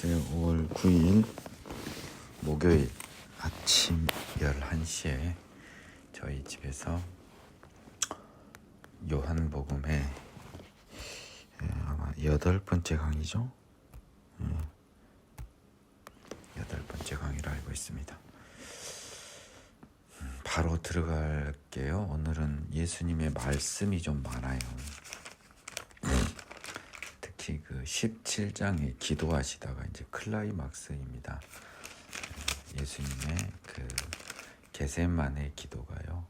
안녕하세요. 5월 9일 목요일 아침 11시에 저희 집에서 요한복음의 아마 8번째 강의죠. 8번째 강의를 알고 있습니다. 바로 들어갈게요. 오늘은 예수님의 말씀이 좀 많아요. 특히 그 17장에 기도하시다가 이제 클라이막스입니다. 예수님의 그 겟세마네 기도가요.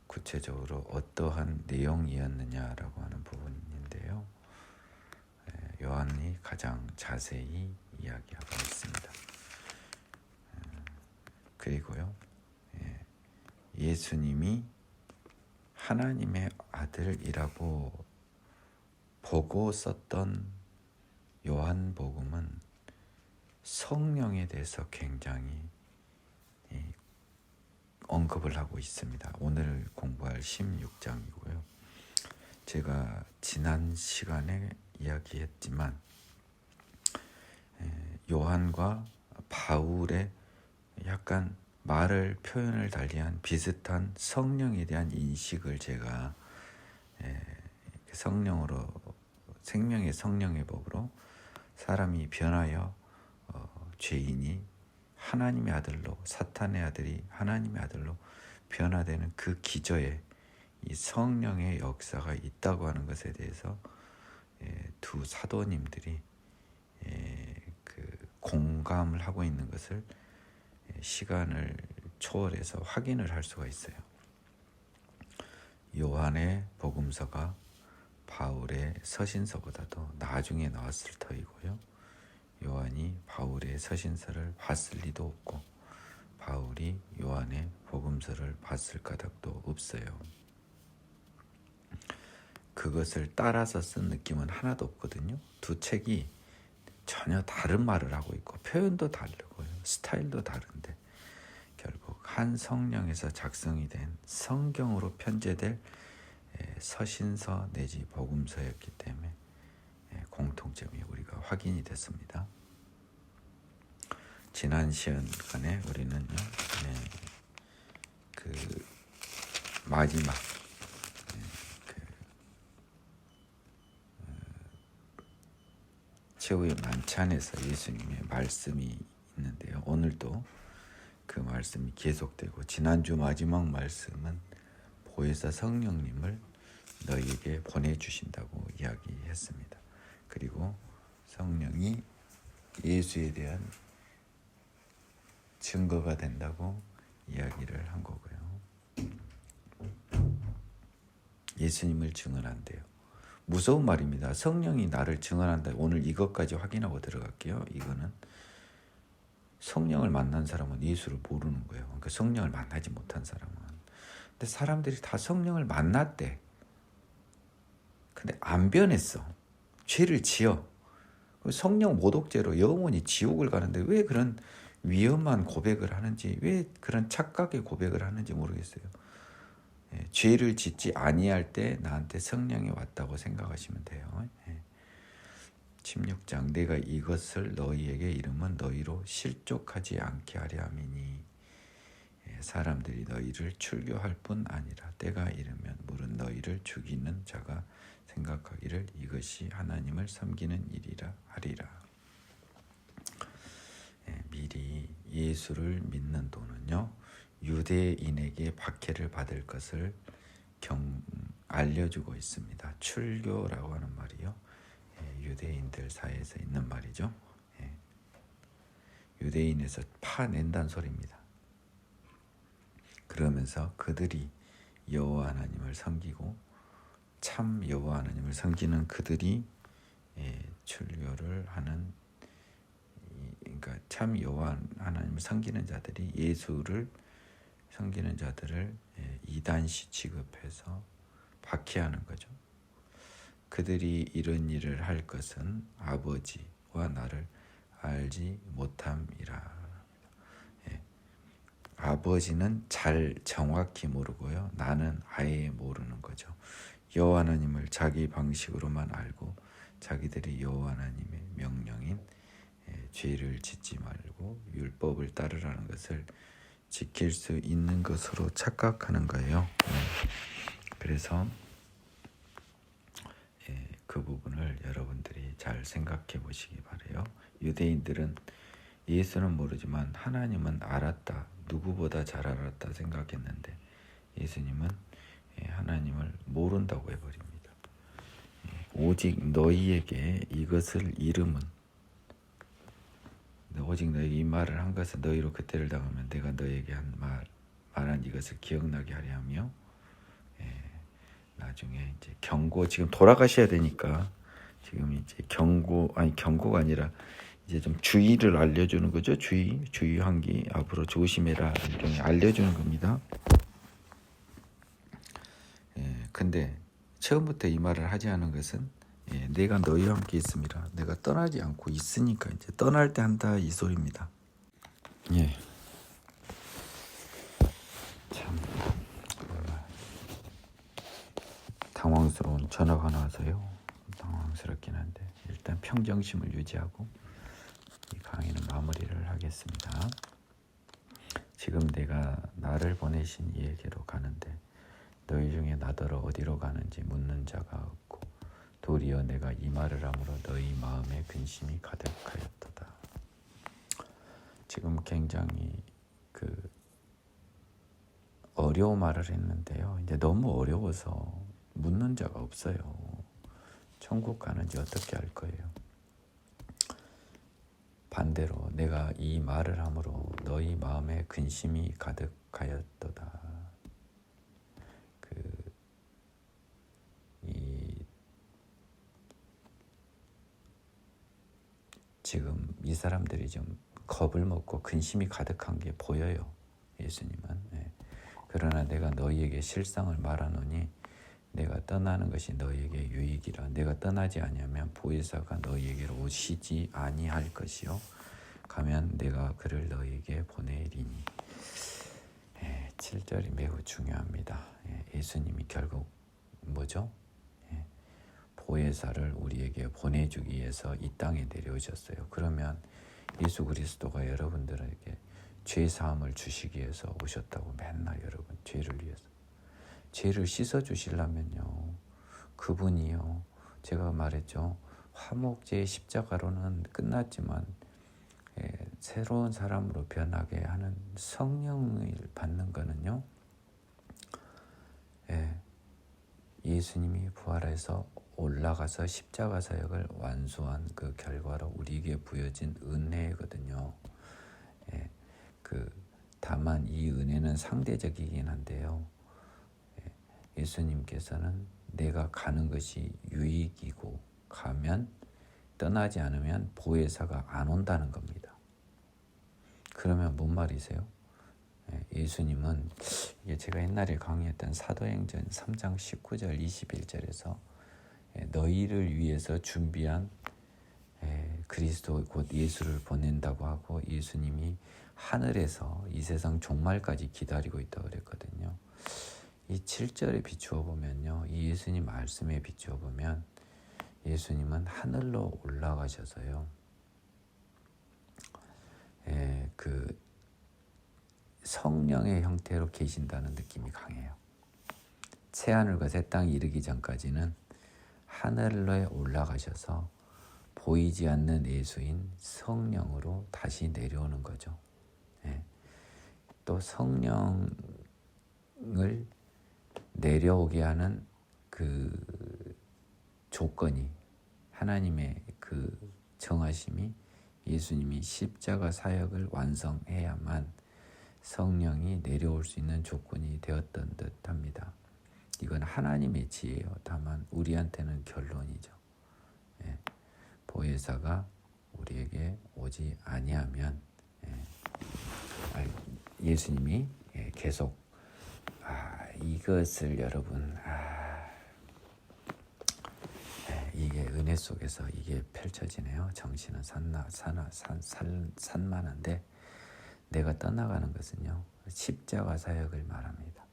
구체적으로 어떠한 내용이었느냐라고 하는 부분인데요. 요한이 가장 자세히 이야기하고 있습니다. 그리고요. 예수님이 하나님의 아들이라고 보고 썼던 요한복음은 성령에 대해서 굉장히 언급을 하고 있습니다. 오늘 공부할 16장이고요. 제가 지난 시간에 이야기했지만 요한과 바울의 약간 표현을 달리한 비슷한 성령에 대한 인식을 제가 성령으로 생명의 성령의 법으로 사람이 변하여 죄인이 하나님의 아들로, 사탄의 아들이 하나님의 아들로 변화되는 그 기저에 이 성령의 역사가 있다고 하는 것에 대해서 두 사도님들이 그 공감을 하고 있는 것을 시간을 초월해서 확인을 할 수가 있어요. 요한의 복음서가 바울의 서신서보다도 나중에 나왔을 터이고요. 요한이 바울의 서신서를 봤을 리도 없고 바울이 요한의 복음서를 봤을 까닭도 없어요. 그것을 따라서 쓴 느낌은 하나도 없거든요. 두 책이 전혀 다른 말을 하고 있고 표현도 다르고요. 스타일도 다른데 결국 한 성령에서 작성이 된 성경으로 편제될 서신서 내지 복음서였기 때문에 공통점이 우리가 확인이 됐습니다. 지난 시간에 우리는요, 그 마지막 최후의 만찬에서 예수님의 말씀이 있는데요. 오늘도 그 말씀이 계속되고 지난주 마지막 말씀은 보혜사 성령님을 너희에게 보내주신다고 이야기했습니다. 그리고 성령이 예수에 대한 증거가 된다고 이야기를 한 거고요. 예수님을 증언한대요. 무서운 말입니다. 성령이 나를 증언한다. 오늘 이것까지 확인하고 들어갈게요. 이거는 성령을 만난 사람은 예수를 모르는 거예요. 그러니까 성령을 만나지 못한 사람은. 근데 사람들이 다 성령을 만났대. 근데 안 변했어. 죄를 지어. 성령 모독죄로 영원히 지옥을 가는데 왜 그런 위험한 고백을 하는지, 왜 그런 착각의 고백을 하는지 모르겠어요. 죄를 짓지 아니할 때 나한테 성령이 왔다고 생각하시면 돼요. 16장 내가 이것을 너희에게 이르면 너희로 실족하지 않게 하려 함이니 사람들이 너희를 출교할 뿐 아니라 때가 이르면 물은 너희를 죽이는 자가 생각하기를 이것이 하나님을 섬기는 일이라 하리라. 미리 예수를 믿는 도는요, 유대인에게 박해를 받을 것을 알려주고 있습니다. 출교라고 하는 말이요, 유대인들 사이에서 있는 말이죠. 유대인에서 파낸다는 소리입니다. 그러면서 그들이 여호와 하나님을 섬기고 참 여호와 하나님을 섬기는 그들이 출교를 하는, 그러니까 참 여호와 하나님을 섬기는 자들이 예수를 섬기는 자들을 이단시 취급해서 박해하는 거죠. 그들이 이런 일을 할 것은 아버지와 나를 알지 못함이라. 아버지는 잘 정확히 모르고요, 나는 아예 모르는 거죠. 여호와 하나님을 자기 방식으로만 알고 자기들이 여호와 하나님의 명령인 죄를 짓지 말고 율법을 따르라는 것을 지킬 수 있는 것으로 착각하는 거예요. 그래서 그 부분을 여러분들이 잘 생각해 보시기 바라요. 유대인들은 예수는 모르지만 하나님은 알았다, 누구보다 잘 알았다 생각했는데 예수님은 하나님을 모른다고 해버립니다. 오직 너희에게 이것을 이름은, 오직 너희에게 이 말을 한 것은 너희로 그때를 당하면 내가 너희에게 말한 이것을 기억나게 하려 하며, 나중에 이제 경고, 지금 돌아가셔야 되니까 지금 이제 경고가 아니라 이제 좀 주의를 알려주는 거죠. 주의 환기 앞으로 조심해라 일종의 알려주는 겁니다. 근데 처음부터 이 말을 하지 않은 것은 내가 너희와 함께 있음이라, 내가 떠나지 않고 있으니까 이제 떠날 때 한다 이 소리입니다. 참 당황스러운 전화가 하나 와서요. 당황스럽긴 한데 일단 평정심을 유지하고 이 강의는 마무리를 하겠습니다. 지금 내가 나를 보내신 이에게로 가는데 너희 중에 나더러 어디로 가는지 묻는 자가 없고 도리어 내가 이 말을 함으로 너희 마음에 근심이 가득하였도다. 지금 굉장히 어려운 말을 했는데요. 이제 너무 어려워서 묻는 자가 없어요. 천국 가는지 어떻게 알 거예요. 반대로 내가 이 말을 함으로 너희 마음에 근심이 가득하였도다. 지금 이 사람들이 좀 겁을 먹고 근심이 가득한 게 보여요. 예수님은. 그러나 내가 너희에게 실상을 말하노니 내가 떠나는 것이 너희에게 유익이라. 내가 떠나지 아니하면 보혜사가 너희에게로 오시지 아니할 것이요 가면 내가 그를 너희에게 보내리니. 7절이 매우 중요합니다. 예수님이 결국 뭐죠? 보혜사를 우리에게 보내주기 위해서 이 땅에 내려오셨어요. 그러면 예수 그리스도가 여러분들에게 죄사함을 주시기 위해서 오셨다고 맨날 여러분 죄를 위해서. 죄를 씻어주시려면요. 그분이요. 제가 말했죠. 화목제의 십자가로는 끝났지만 새로운 사람으로 변하게 하는 성령을 받는 거는요. 예수님이 부활해서 올라가서 십자가 사역을 완수한 그 결과로 우리에게 부여진 은혜거든요. 다만 이 은혜는 상대적이긴 한데요. 예수님께서는 내가 가는 것이 유익이고 가면 떠나지 않으면 보혜사가 안 온다는 겁니다. 그러면 뭔 말이세요? 예수님은 이게 제가 옛날에 강의했던 사도행전 3장 19절 21절에서 너희를 위해서 준비한 그리스도 곧 예수를 보낸다고 하고 예수님이 하늘에서 이 세상 종말까지 기다리고 있다고 그랬거든요. 이 7절에 비추어 보면요. 이 예수님 말씀에 비추어 보면 예수님은 하늘로 올라가셔서요. 성령의 형태로 계신다는 느낌이 강해요. 새하늘과 새 땅이 이르기 전까지는 하늘로에 올라가셔서 보이지 않는 예수인 성령으로 다시 내려오는 거죠. 또 성령을 내려오게 하는 그 조건이 하나님의 그 정하심이 예수님이 십자가 사역을 완성해야만 성령이 내려올 수 있는 조건이 되었던 듯합니다. 이건 하나님의 지혜예요. 다만 우리한테는 결론이죠. 보혜사가 우리에게 오지 아니하면 예수님이 계속 이것을 여러분 이게 은혜 속에서 이게 펼쳐지네요. 정신은 산만한데 내가 떠나가는 것은요. 십자가 사역을 말합니다.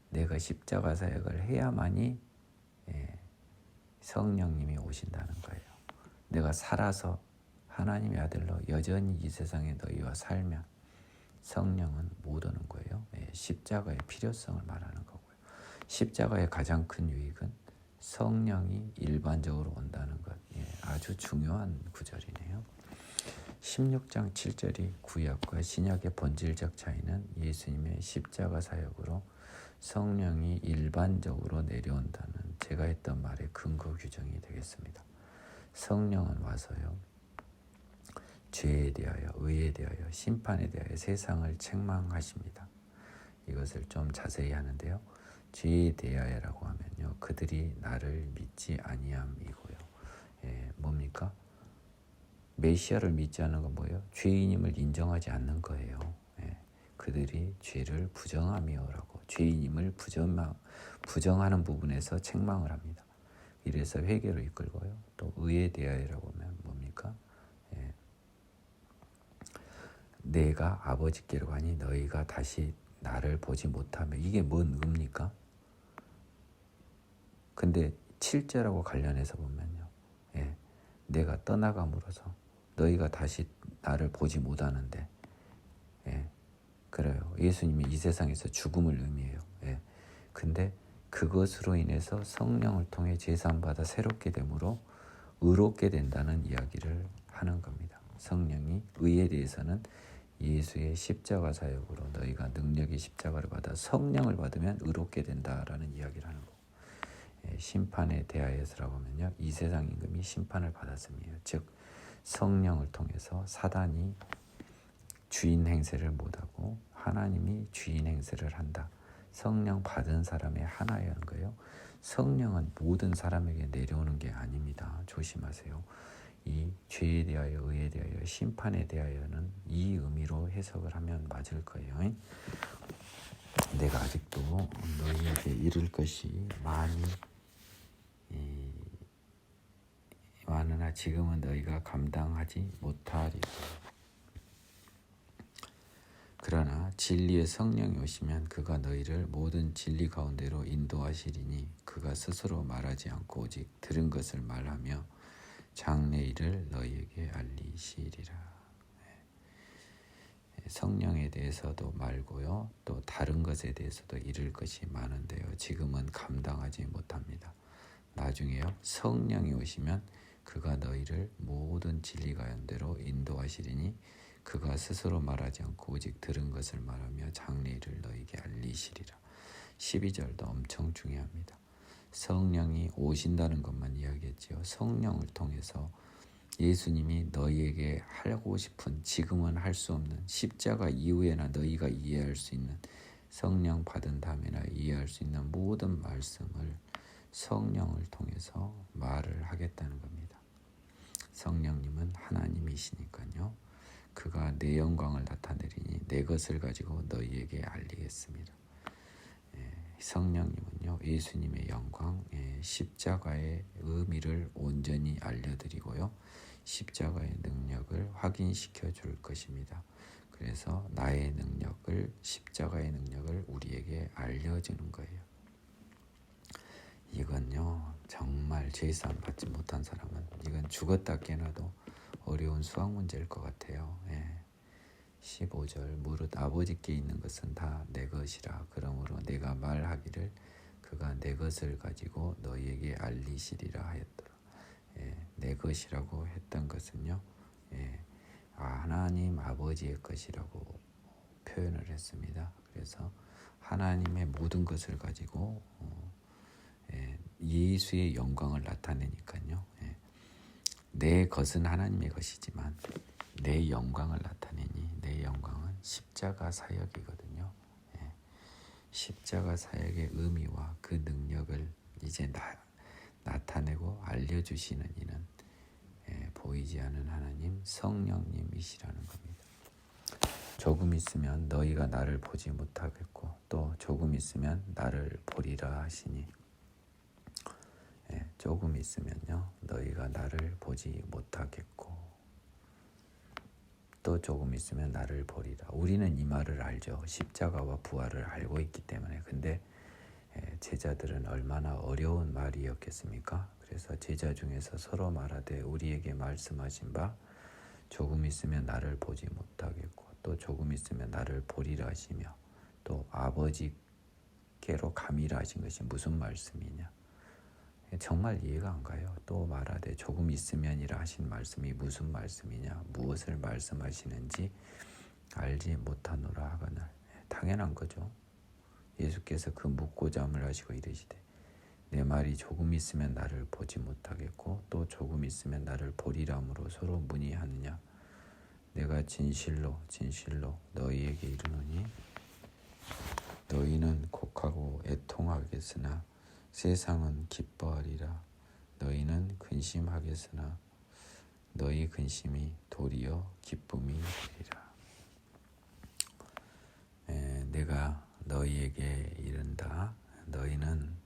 내가 십자가 사역을 해야만이 성령님이 오신다는 거예요. 내가 살아서 하나님의 아들로 여전히 이 세상에 너희와 살면 성령은 못 오는 거예요. 십자가의 필요성을 말하는 거고요. 십자가의 가장 큰 유익은 성령이 일반적으로 온다는 것. 아주 중요한 구절이네요. 16장 7절이 구약과 신약의 본질적 차이는 예수님의 십자가 사역으로 성령이 일반적으로 내려온다는 제가 했던 말의 근거 규정이 되겠습니다. 성령은 와서요, 죄에 대하여, 의에 대하여, 심판에 대하여 세상을 책망하십니다. 이것을 좀 자세히 하는데요. 죄에 대하여라고 하면요, 그들이 나를 믿지 아니함이고요. 뭡니까? 메시아를 믿지 않는 건 뭐예요? 죄인임을 인정하지 않는 거예요. 그들이 죄를 부정하며라고, 죄인임을 부정하는 부분에서 책망을 합니다. 이래서 회개로 이끌고요. 또 의에 대하여라고 하면 뭡니까? 내가 아버지께로 가니 너희가 다시 나를 보지 못하며, 이게 뭔 의입니까? 근데 7절하고 관련해서 보면요, 내가 떠나감으로써 너희가 다시 나를 보지 못하는데, 그래요. 예수님이 이 세상에서 죽음을 의미해요. 근데 그것으로 인해서 성령을 통해 제사함받아 새롭게 됨으로 의롭게 된다는 이야기를 하는 겁니다. 성령이, 의에 대해서는 예수의 십자가 사역으로 너희가 능력의 십자가를 받아 성령을 받으면 의롭게 된다라는 이야기를 하는 거고, 심판에 대하여서라고 하면요, 이 세상 임금이 심판을 받았음이에요. 즉 성령을 통해서 사단이 주인 행세를 못하고 하나님이 주인 행세를 한다. 성령 받은 사람의 하나인 거예요. 성령은 모든 사람에게 내려오는 게 아닙니다. 조심하세요. 이 죄에 대하여, 의에 대하여, 심판에 대하여는 이 의미로 해석을 하면 맞을 거예요. 내가 아직도 너희에게 이룰 것이 많으나 지금은 너희가 감당하지 못하리라. 그러나 진리의 성령이 오시면 그가 너희를 모든 진리 가운데로 인도하시리니 그가 스스로 말하지 않고 오직 들은 것을 말하며 장래일을 너희에게 알리시리라. 성령에 대해서도 말고요, 또 다른 것에 대해서도 이를 것이 많은데요, 지금은 감당하지 못합니다. 나중에요, 성령이 오시면 그가 너희를 모든 진리 가운데로 인도하시리니 그가 스스로 말하지 않고 오직 들은 것을 말하며 장래일을 너희에게 알리시리라. 12절도 엄청 중요합니다. 성령이 오신다는 것만 이야기했지요. 성령을 통해서 예수님이 너희에게 하고 싶은, 지금은 할 수 없는, 십자가 이후에나 너희가 이해할 수 있는, 성령 받은 다음에나 이해할 수 있는 모든 말씀을 성령을 통해서 말을 하겠다는 겁니다. 성령님은 하나님이시니까요, 그가 내 영광을 나타내리니 내 것을 가지고 너희에게 알리겠습니다. 성령님은요, 예수님의 영광, 십자가의 의미를 온전히 알려드리고요, 십자가의 능력을 확인시켜 줄 것입니다. 그래서 나의 능력을, 십자가의 능력을 우리에게 알려주는 거예요. 이건요, 정말 제사함 받지 못한 사람은 이건 죽었다 깨어나도 어려운 수학 문제일 것 같아요. 15절 무릇 아버지께 있는 것은 다 내 것이라. 그러므로 내가 말하기를 그가 내 것을 가지고 너희에게 알리시리라 하였더라. 내 것이라고 했던 것은요, 하나님 아버지의 것이라고 표현을 했습니다. 그래서 하나님의 모든 것을 가지고 예수의 영광을 나타내니까요, 내 것은 하나님의 것이지만 내 영광을 나타내니 내 영광은 십자가 사역이거든요. 십자가 사역의 의미와 그 능력을 이제 나타내고 알려주시는 이는 보이지 않는 하나님 성령님이시라는 겁니다. 조금 있으면 너희가 나를 보지 못하겠고 또 조금 있으면 나를 보리라 하시니, 조금 있으면요, 너희가 나를 보지 못하겠고 또 조금 있으면 나를 보리라. 우리는 이 말을 알죠. 십자가와 부활을 알고 있기 때문에. 근데 제자들은 얼마나 어려운 말이었겠습니까? 그래서 제자 중에서 서로 말하되 우리에게 말씀하신 바 조금 있으면 나를 보지 못하겠고 또 조금 있으면 나를 보리라 하시며 또 아버지께로 가미라 하신 것이 무슨 말씀이냐. 정말 이해가 안 가요. 또 말하되 조금 있으면이라 하신 말씀이 무슨 말씀이냐, 무엇을 말씀하시는지 알지 못하노라 하거늘. 당연한 거죠. 예수께서 그 묻고자 함을 하시고 이르시되 내 말이 조금 있으면 나를 보지 못하겠고 또 조금 있으면 나를 보리라 함으로 서로 문의하느냐. 내가 진실로 진실로 너희에게 이르노니 너희는 곡하고 애통하겠으나 세상은 기뻐하리라. 너희는 근심하겠으나 너희 근심이 도리어 기쁨이 되리라. 내가 너희에게 이른다. 너희는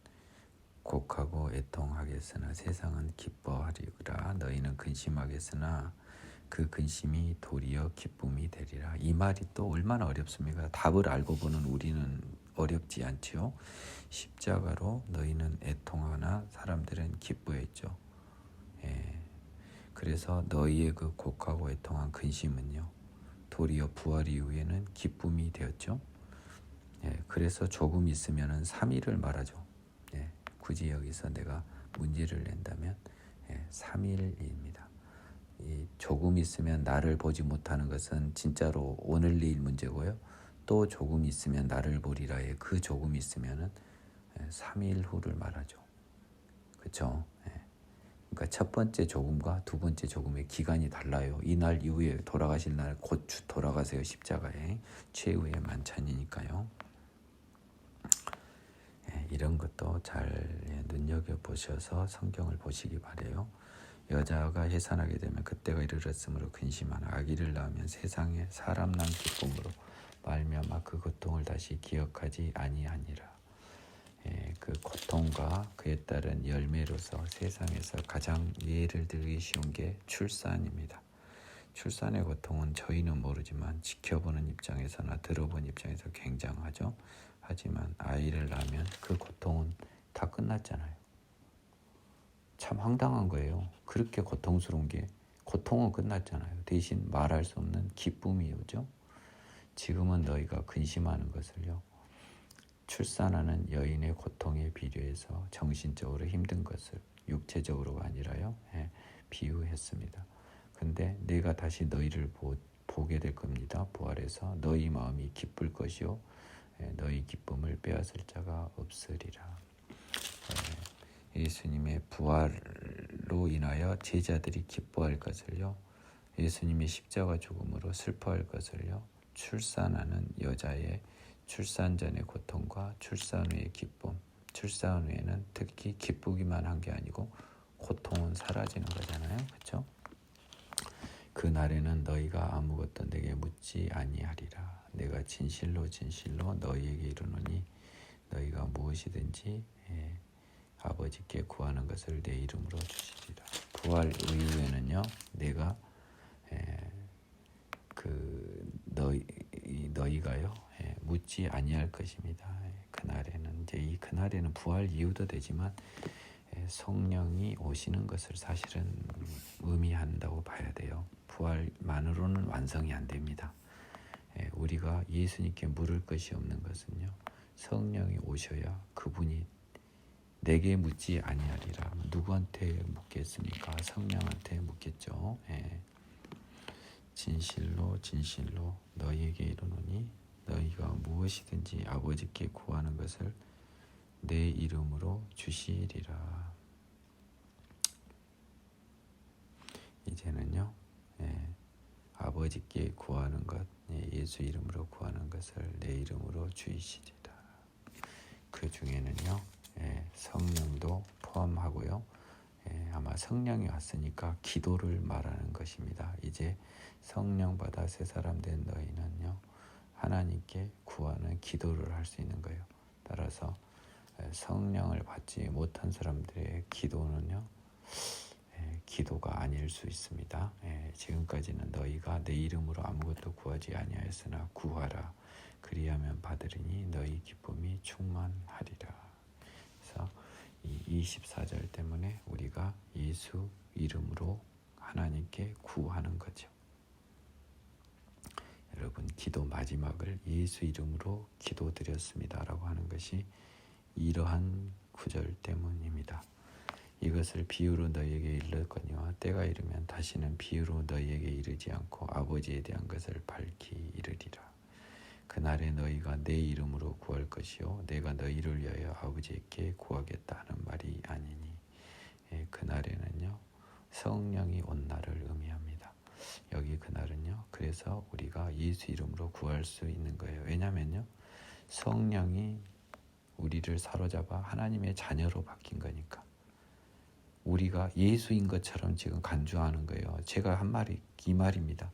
곡하고 애통하겠으나 세상은 기뻐하리라. 너희는 근심하겠으나 그 근심이 도리어 기쁨이 되리라. 이 말이 또 얼마나 어렵습니까? 답을 알고 보는 우리는 어렵지 않지요. 십자가로 너희는 애통하나 사람들은 기뻐했죠. 그래서 너희의 그 곡하고 애통한 근심은요, 도리어 부활 이후에는 기쁨이 되었죠. 그래서 조금 있으면은 3일을 말하죠. 굳이 여기서 내가 문제를 낸다면 3일입니다. 이 조금 있으면 나를 보지 못하는 것은 진짜로 오늘 내일 문제고요. 또 조금 있으면 나를 보리라의 그 조금 있으면은 3일 후를 말하죠. 그렇죠? 그러니까 첫 번째 조금과 두 번째 조금의 기간이 달라요. 이날 이후에 돌아가실 날 곧 돌아가세요. 십자가에 최후의 만찬이니까요. 이런 것도 잘 눈여겨보셔서 성경을 보시기 바래요. 여자가 해산하게 되면 그때가 이르렀으므로 근심하나 아기를 낳으면 세상에 사람 난 기쁨으로 말미암아 그 고통을 다시 기억하지 아니하니라. 그 고통과 그에 따른 열매로서 세상에서 가장 예를 들기 쉬운 게 출산입니다. 출산의 고통은 저희는 모르지만 지켜보는 입장에서나 들어본 입장에서 굉장하죠. 하지만 아이를 낳으면 그 고통은 다 끝났잖아요. 참 황당한 거예요. 그렇게 고통스러운 게 고통은 끝났잖아요. 대신 말할 수 없는 기쁨이 오죠. 지금은 너희가 근심하는 것을요, 출산하는 여인의 고통에 비교해서 정신적으로 힘든 것을 육체적으로가 아니라요, 비유했습니다. 근데 내가 다시 너희를 보게 될 겁니다. 부활해서 너희 마음이 기쁠 것이요 너희 기쁨을 빼앗을 자가 없으리라. 예수님의 부활로 인하여 제자들이 기뻐할 것을요, 예수님의 십자가 죽음으로 슬퍼할 것을요, 출산하는 여자의 출산 전의 고통과 출산 후의 기쁨, 출산 후에는 특히 기쁘기만 한 게 아니고 고통은 사라지는 거잖아요. 그렇죠? 그 날에는 너희가 아무것도 내게 묻지 아니하리라. 내가 진실로 진실로 너희에게 이르노니 너희가 무엇이든지 아버지께 구하는 것을 내 이름으로 주시리라. 부활 이후에는요, 내가 너희가요 묻지 아니할 것입니다. 그날에는 이제 이 그날에는 부활 이후도 되지만 성령이 오시는 것을 사실은 의미한다고 봐야 돼요. 부활만으로는 완성이 안 됩니다. 우리가 예수님께 물을 것이 없는 것은요, 성령이 오셔야 그분이 내게 묻지 아니하리라. 누구한테 묻겠습니까? 성령한테 묻겠죠. 진실로 진실로 너희에게 이르노니 너희가 무엇이든지 아버지께 구하는 것을 내 이름으로 주시리라. 이제는요, 아버지께 구하는 것, 예수 이름으로 구하는 것을 내 이름으로 주시리라. 그 중에는요, 성령도 포함하고요. 아마 성령이 왔으니까 기도를 말하는 것입니다. 이제 성령 받아 새 사람 된 너희는요, 하나님께 구하는 기도를 할 수 있는 거예요. 따라서 성령을 받지 못한 사람들의 기도는요, 기도가 아닐 수 있습니다. 지금까지는 너희가 내 이름으로 아무것도 구하지 아니하였으나 구하라. 그리하면 받으리니 너희 기쁨이 충만하리라. 그래서 이 24절 때문에 우리가 예수 이름으로 하나님께 구하는 거죠. 여러분 기도 마지막을 예수 이름으로 기도드렸습니다라고 하는 것이 이러한 구절 때문입니다. 이것을 비유로 너희에게 일렀거니와 때가 이르면 다시는 비유로 너희에게 이르지 않고 아버지에 대한 것을 밝히 이르리라. 그날에 너희가 내 이름으로 구할 것이요 내가 너희를 위하여 아버지께 구하겠다 하는 말이 아니니. 그날에는요 성령이 온 날을 의미합니다. 여기 그날은요 그래서 우리가 예수 이름으로 구할 수 있는 거예요. 왜냐면요 성령이 우리를 사로잡아 하나님의 자녀로 바뀐 거니까. 우리가 예수인 것처럼 지금 간주하는 거예요. 제가 한 말이 이 말입니다.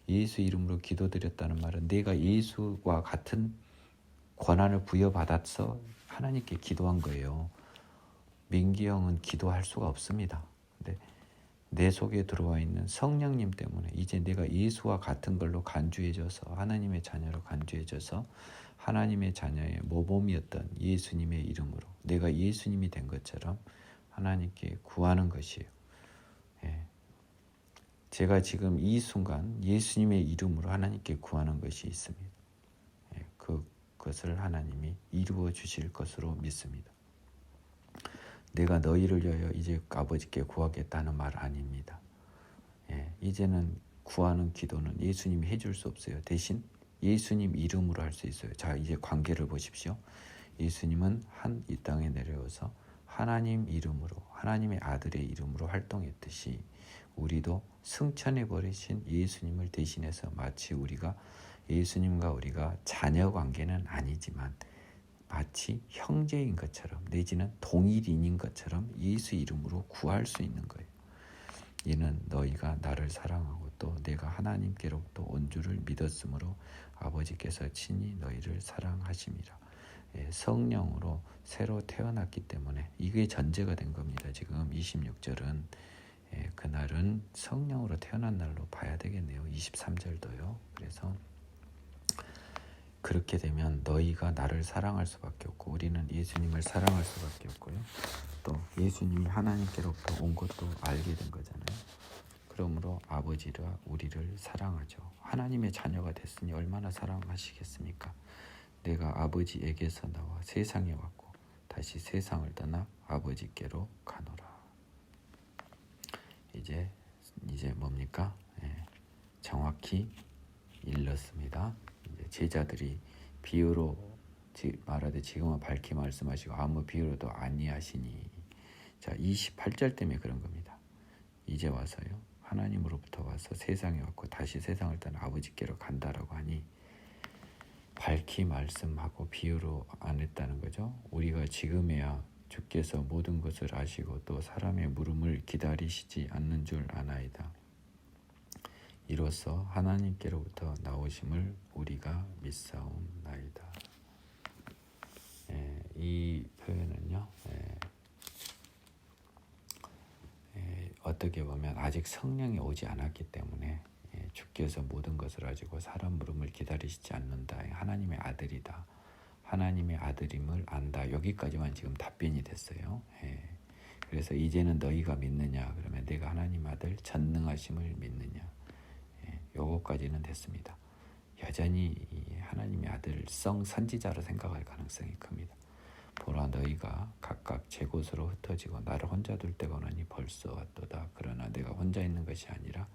예수 이름으로 기도드렸다는 말은 내가 예수와 같은 권한을 부여받아서 하나님께 기도한 거예요. 민기 형은 기도할 수가 없습니다. 근데 내 속에 들어와 있는 성령님 때문에 이제 내가 예수와 같은 걸로 간주해져서 하나님의 자녀로 간주해져서 하나님의 자녀의 모범이었던 예수님의 이름으로 내가 예수님이 된 것처럼 하나님께 구하는 것이에요. 제가 지금 이 순간 예수님의 이름으로 하나님께 구하는 것이 있습니다. 그것을 하나님이 이루어 주실 것으로 믿습니다. 내가 너희를 위하여 이제 아버지께 구하겠다는 말 아닙니다. 이제는 구하는 기도는 예수님이 해줄 수 없어요. 대신 예수님 이름으로 할 수 있어요. 자, 이제 관계를 보십시오. 예수님은 이 땅에 내려와서 하나님 이름으로 하나님의 아들의 이름으로 활동했듯이 우리도 승천해버리신 예수님을 대신해서 마치 우리가 예수님과 우리가 자녀 관계는 아니지만 마치 형제인 것처럼 내지는 동일인인 것처럼 예수 이름으로 구할 수 있는 거예요. 이는 너희가 나를 사랑하고 또 내가 하나님께로부터 온 줄을 믿었으므로 아버지께서 친히 너희를 사랑하심이라. 성령으로 새로 태어났기 때문에 이게 전제가 된 겁니다. 지금 26절은 그날은 성령으로 태어난 날로 봐야 되겠네요. 23절도요. 그래서 그렇게 되면 너희가 나를 사랑할 수밖에 없고 우리는 예수님을 사랑할 수밖에 없고요. 또 예수님이 하나님께로부터 온 것도 알게 된 거잖아요. 그러므로 아버지가 우리를 사랑하죠. 하나님의 자녀가 됐으니 얼마나 사랑하시겠습니까? 내가 아버지에게서 나와 세상에 왔고 다시 세상을 떠나 아버지께로 가노라. 이제 뭡니까? 정확히 일렀습니다. 이제 제자들이 비유로 말하되 지금은 밝히 말씀하시고 아무 비유로도 아니하시니. 자, 28절 때문에 그런 겁니다. 이제 와서요. 하나님으로부터 와서 세상에 왔고 다시 세상을 떠나 아버지께로 간다라고 하니 밝히 말씀하고 비유로 안 했다는 거죠. 우리가 지금에야 주께서 모든 것을 아시고 또 사람의 물음을 기다리시지 않는 줄 아나이다. 이로써 하나님께로부터 나오심을 우리가 믿사옵나이다. 이 표현은요. 어떻게 보면 아직 성령이 오지 않았기 때문에 주께서 모든 것을 아시고 사람 물음을 기다리시지 않는다. 하나님의 아들이다. 하나님의 아들임을 안다. 여기까지만 지금 답변이 됐어요. 그래서 이제는 너희가 믿느냐? 그러면 내가 하나님 아들 전능하심을 믿느냐? 요거까지는 됐습니다. 여전히 하나님의 아들성 선지자로 생각할 가능성이 큽니다. 보라 너희가 각각 제 곳으로 흩어지고 나를 혼자 둘 때가 오나니 벌써 왔도다. 그러나 내가 혼자 있는 것이 아니라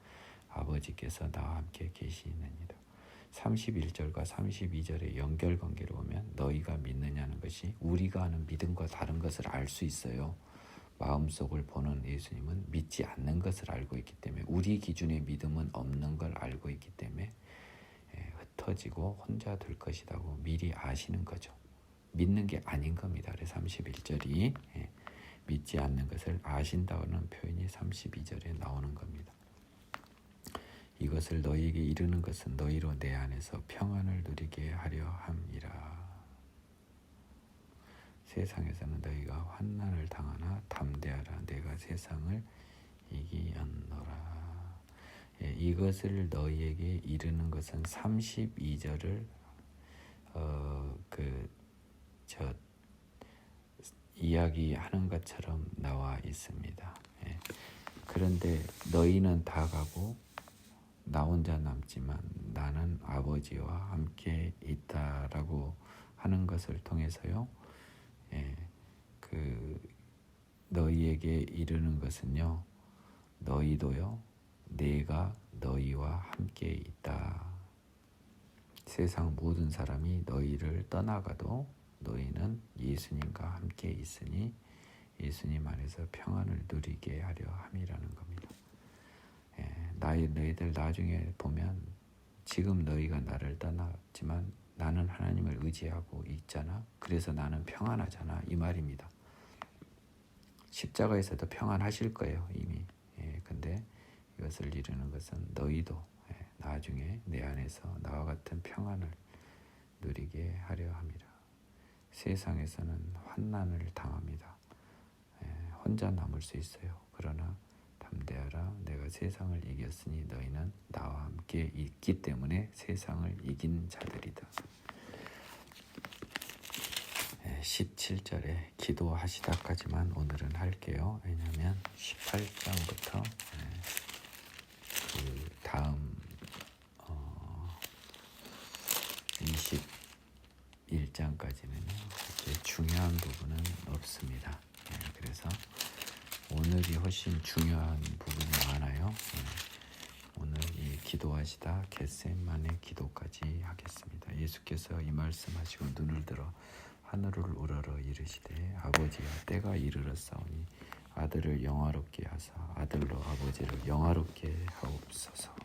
아버지께서 나와 함께 계시느니라. 31절과 32절의 연결관계로 보면 너희가 믿느냐는 것이 우리가 하는 믿음과 다른 것을 알 수 있어요. 마음속을 보는 예수님은 믿지 않는 것을 알고 있기 때문에 우리 기준의 믿음은 없는 걸 알고 있기 때문에 흩어지고 혼자 둘 것이라고 미리 아시는 거죠. 믿는 게 아닌 겁니다. 그래서 31절이 믿지 않는 것을 아신다는 표현이 32절에 나오는 겁니다. 이것을 너희에게 이르는 것은 너희로 내 안에서 평안을 누리게 하려 함이라. 세상에서는 너희가 환난을 당하나 담대하라. 내가 세상을 이기었노라. 이것을 너희에게 이르는 것은 32절을 이야기하는 것처럼 나와 있습니다. 그런데 너희는 다 가고 나 혼자 남지만 나는 아버지와 함께 있다라고 하는 것을 통해서요. 예, 그 너희에게 이르는 것은요. 너희도요. 내가 너희와 함께 있다. 세상 모든 사람이 너희를 떠나가도 너희는 예수님과 함께 있으니 예수님 안에서 평안을 누리게 하려 함이라는 겁니다. 너희들 나중에 보면 지금 너희가 나를 떠났지만 나는 하나님을 의지하고 있잖아. 그래서 나는 평안하잖아. 이 말입니다. 십자가에서도 평안하실 거예요. 이미. 근데 이것을 이루는 것은 너희도 나중에 내 안에서 나와 같은 평안을 누리게 하려 함이라. 세상에서는 환난을 당합니다. 혼자 남을 수 있어요. 그러나 담대하라. 내가 세상을 이겼으니 너희는 나와 함께 있기 때문에 세상을 이긴 자들이다. 17절에 기도하시다까지만 오늘은 할게요. 왜냐하면 18장부터 그 다음 21장까지는요. 그렇게 중요한 부분은 없습니다. 그래서 오늘이 훨씬 중요한 부분이 많아요. 오늘 이 기도하시다 겟세마네 기도까지 하겠습니다. 예수께서 이 말씀하시고 눈을 들어 하늘을 우러러 이르시되 아버지여 때가 이르렀사오니 아들을 영화롭게 하사 아들로 아버지를 영화롭게 하옵소서.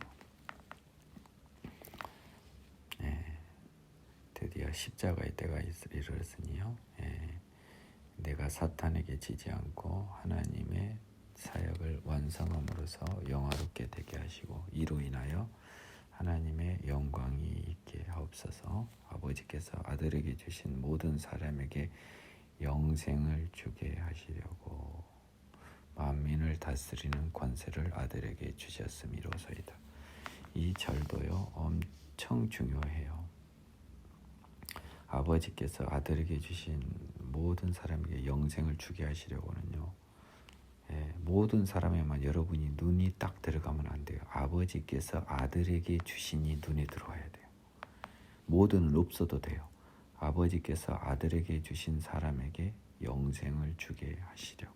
드디어 십자가의 때가 이르렀으니요. 내가 사탄에게 지지 않고 하나님의 사역을 완성함으로써 영화롭게 되게 하시고 이로 인하여 하나님의 영광이 있게 하옵소서. 아버지께서 아들에게 주신 모든 사람에게 영생을 주게 하시려고 만민을 다스리는 권세를 아들에게 주셨음이로소이다. 이 절도요 엄청 중요해요. 아버지께서 아들에게 주신 모든 사람에게 영생을 주게 하시려고는요. 모든 사람에만 여러분이 눈이 딱 들어가면 안 돼요. 아버지께서 아들에게 주시니 눈에 들어와야 돼요. 모두는 없어도 돼요. 아버지께서 아들에게 주신 사람에게 영생을 주게 하시려고.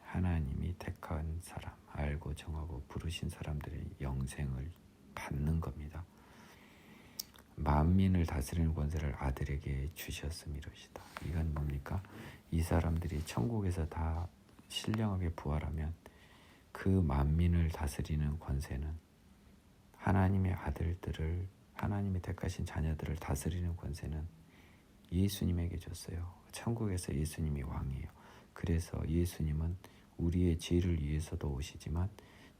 하나님이 택한 사람, 알고 정하고 부르신 사람들의 영생을 받는 겁니다. 만민을 다스리는 권세를 아들에게 주셨음이로시다. 이건 뭡니까? 이 사람들이 천국에서 다 신령하게 부활하면 그 만민을 다스리는 권세는 하나님의 아들들을, 하나님이 택하신 자녀들을 다스리는 권세는 예수님에게 줬어요. 천국에서 예수님이 왕이에요. 그래서 예수님은 우리의 죄를 위해서도 오시지만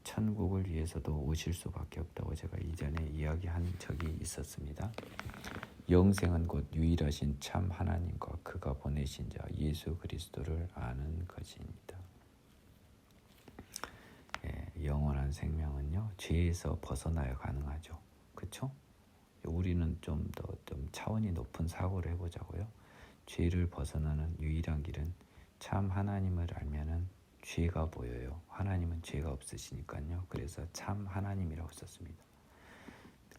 천국을 위해서도 오실 수밖에 없다고 제가 이전에 이야기한 적이 있었습니다. 영생은 곧 유일하신 참 하나님과 그가 보내신 자 예수 그리스도를 아는 것입니다. 영원한 생명은요 죄에서 벗어나야 가능하죠. 그렇죠? 우리는 좀 차원이 높은 사고를 해보자고요. 죄를 벗어나는 유일한 길은 참 하나님을 알면은 죄가 보여요. 하나님은 죄가 없으시니까요. 그래서 참 하나님이라고 썼습니다.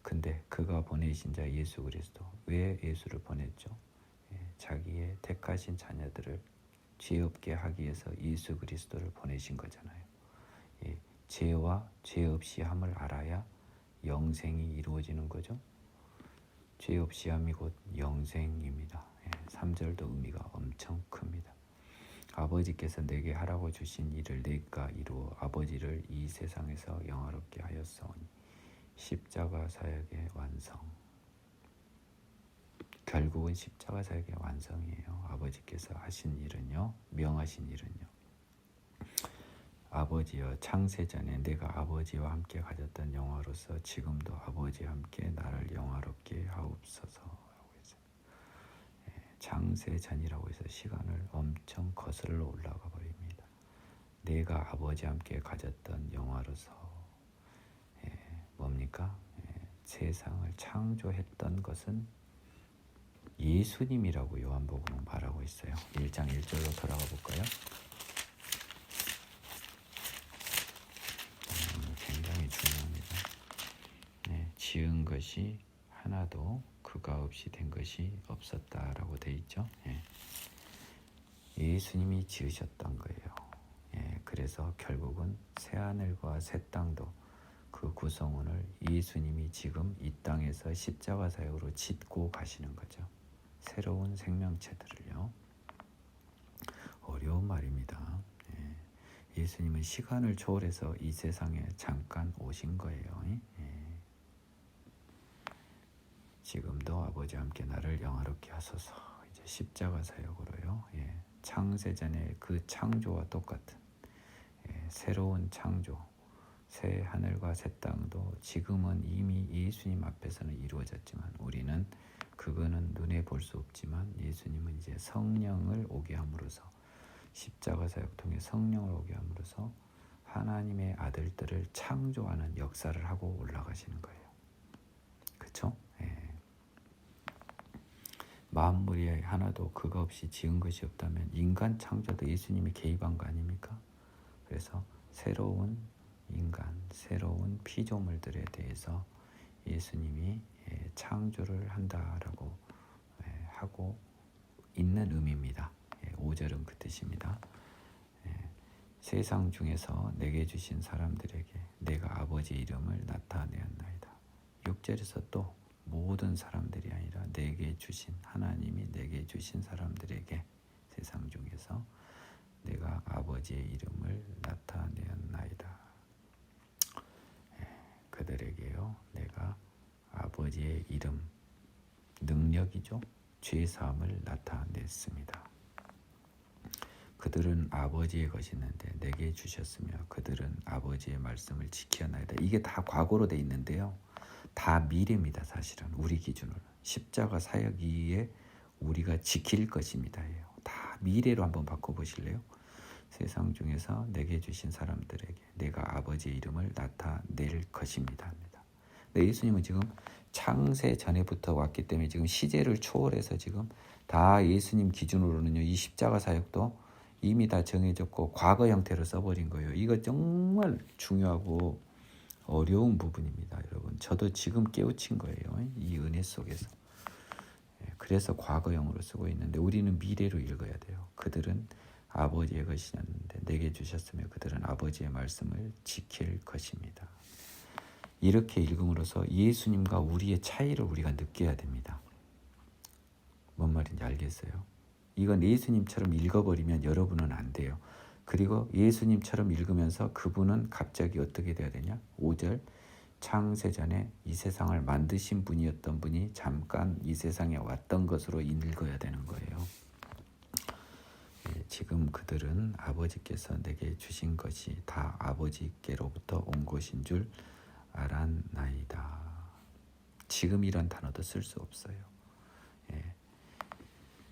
근데 그가 보내신 자 예수 그리스도, 왜 예수를 보냈죠? 자기의 택하신 자녀들을 죄 없게 하기 위해서 예수 그리스도를 보내신 거잖아요. 죄와 죄 없이 함을 알아야 영생이 이루어지는 거죠. 죄 없이 함이 곧 영생입니다. 3절도 의미가 엄청 큽니다. 아버지께서 내게 하라고 주신 일을 내가 이루어 아버지를 이 세상에서 영화롭게 하였사오니 십자가 사역의 완성. 결국은 십자가 사역의 완성이에요. 아버지께서 하신 일은요, 명하신 일은요. 아버지여 창세전에 내가 아버지와 함께 가졌던 영화로서 지금도 아버지와 함께 나를 영화롭게 하옵소서. 창세전이라고 해서 시간을 엄청 거슬러 올라가 버립니다. 내가 아버지와 함께 가졌던 영화로서 뭡니까? 세상을 창조했던 것은 예수님이라고 요한복음은 말하고 있어요. 1장 1절로 돌아가 볼까요? 지은 것이 하나도 그가 없이 된 것이 없었다라고 돼 있죠. 예수님이 지으셨던 거예요. 그래서 결국은 새 하늘과 새 땅도 그 구성원을 예수님이 지금 이 땅에서 십자가 사역으로 짓고 가시는 거죠. 새로운 생명체들을요. 어려운 말입니다. 예수님은 시간을 초월해서 이 세상에 잠깐 오신 거예요. 지금도 아버지와 함께 나를 영화롭게 하소서. 이제 십자가 사역으로요. 창세전의 그 창조와 똑같은 새로운 창조, 새 하늘과 새 땅도 지금은 이미 예수님 앞에서는 이루어졌지만 우리는 그거는 눈에 볼 수 없지만 예수님은 이제 성령을 오게 함으로써 십자가 사역 통해 성령을 오게 함으로써 하나님의 아들들을 창조하는 역사를 하고 올라가시는 거예요. 그렇죠? 만물이 하나도 그가 없이 지은 것이 없다면 인간 창조도 예수님이 개입한 거 아닙니까? 그래서 새로운 인간, 새로운 피조물들에 대해서 예수님이 창조를 한다라고 하고 있는 의미입니다. 5절은 그 뜻입니다. 세상 중에서 내게 주신 사람들에게 내가 아버지의 이름을 나타내었나이다. 6절에서 또 모든 사람들이 아니라 내게 주신 하나님이 내게 주신 사람들에게 세상 중에서 내가 아버지의 이름을 나타내었나이다. 그들에게요 내가 아버지의 이름, 능력이죠. 죄사함을 나타냈습니다. 그들은 아버지의 것이었는데 내게 주셨으며 그들은 아버지의 말씀을 지켰나이다. 이게 다 과거로 돼 있는데요. 다 미래입니다. 사실은 우리 기준으로 십자가 사역이에 우리가 지킬 것입니다. 다 미래로 한번 바꿔보실래요? 세상 중에서 내게 주신 사람들에게 내가 아버지의 이름을 나타낼 것입니다. 합니다. 근데 예수님은 지금 창세 전에부터 왔기 때문에 지금 시제를 초월해서 지금 다 예수님 기준으로는요 이 십자가 사역도 이미 다 정해졌고 과거 형태로 써버린 거예요. 이거 정말 중요하고 어려운 부분입니다. 여러분 저도 지금 깨우친 거예요. 이 은혜 속에서. 그래서 과거형으로 쓰고 있는데 우리는 미래로 읽어야 돼요. 그들은 아버지의 것이었는데 내게 주셨으며 그들은 아버지의 말씀을 지킬 것입니다. 이렇게 읽음으로써 예수님과 우리의 차이를 우리가 느껴야 됩니다. 뭔 말인지 알겠어요? 이건 예수님처럼 읽어버리면 여러분은 안 돼요. 그리고 예수님처럼 읽으면서 그분은 갑자기 어떻게 돼야 되냐? 5절 창세전에 이 세상을 만드신 분이었던 분이 잠깐 이 세상에 왔던 것으로 읽어야 되는 거예요. 지금 그들은 아버지께서 내게 주신 것이 다 아버지께로부터 온 것인 줄 알았나이다. 지금 이런 단어도 쓸 수 없어요.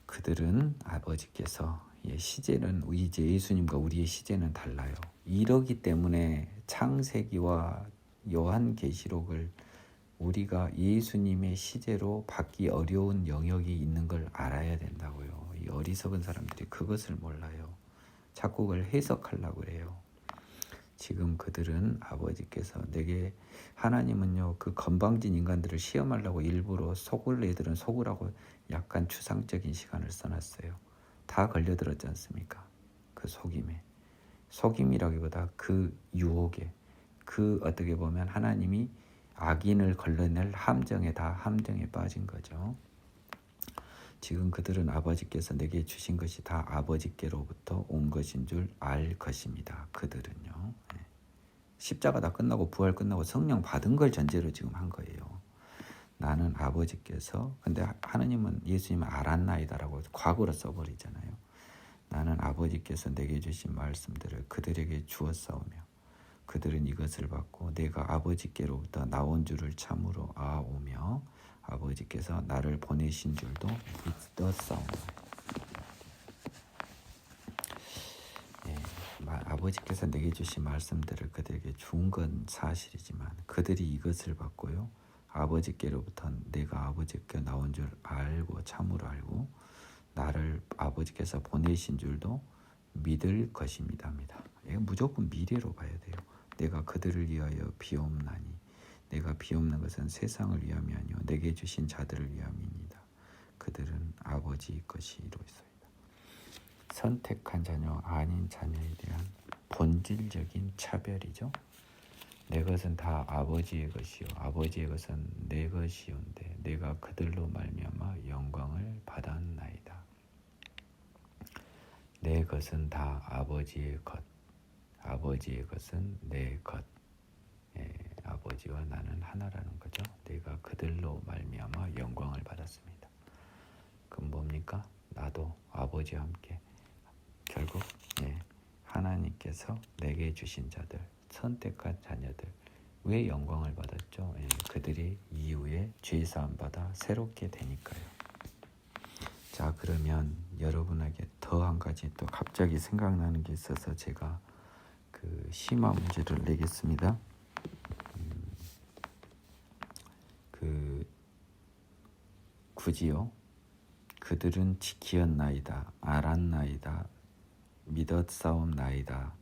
그들은 아버지께서 시제는 이제 예수님과 우리의 시제는 달라요. 이러기 때문에 창세기와 요한계시록을 우리가 예수님의 시제로 받기 어려운 영역이 있는 걸 알아야 된다고요. 이 어리석은 사람들이 그것을 몰라요. 자꾸 그걸 해석하려고 해요. 지금 그들은 아버지께서 내게 하나님은요 그 건방진 인간들을 시험하려고 일부러 속을 애들은 속으라고 약간 추상적인 시간을 써놨어요. 다 걸려들었지 않습니까? 그 속임이라기보다 그 유혹에 그 어떻게 보면 하나님이 악인을 걸러낼 함정에 빠진 거죠. 지금 그들은 아버지께서 내게 주신 것이 다 아버지께로부터 온 것인 줄 알 것입니다. 그들은요. 십자가 다 끝나고 부활 끝나고 성령 받은 걸 전제로 지금 한 거예요. 나는 아버지께서 근데 하나님은 예수님을 알았나이다라고 과거로 써버리잖아요. 나는 아버지께서 내게 주신 말씀들을 그들에게 주었사오며 그들은 이것을 받고 내가 아버지께로부터 나온 줄을 참으로 아오며 아버지께서 나를 보내신 줄도 믿었사오며. 아버지께서 내게 주신 말씀들을 그들에게 준 건 사실이지만 그들이 이것을 받고요. 아버지께로부터 내가 아버지께 나온 줄 알고 참으로 알고 나를 아버지께서 보내신 줄도 믿을 것입니다. 합니다. 무조건 미래로 봐야 돼요. 내가 그들을 위하여 비옵나니 내가 비옵는 것은 세상을 위함이 아니요 내게 주신 자들을 위함이니이다. 그들은 아버지 것이 이루어있어이다. 선택한 자녀 아닌 자녀에 대한 본질적인 차별이죠. 내 것은 다 아버지의 것이요 아버지의 것은 내 것이온데 내가 그들로 말미암아 영광을 받았나이다. 내 것은 다 아버지의 것, 아버지의 것은 내 것. 아버지와 나는 하나라는 거죠. 내가 그들로 말미암아 영광을 받았습니다. 그럼 뭡니까? 나도 아버지와 함께 결국 하나님께서 내게 주신 자들, 선택한 자녀들 왜 영광을 받았죠? 그들이 이후에 죄사함 받아 새롭게 되니까요. 자, 그러면 여러분에게 더 한 가지 또 갑자기 생각나는 게 있어서 제가 그 심화 문제를 내겠습니다. 굳이요. 그들은 지키었나이다, 알았나이다, 믿었사옵나이다.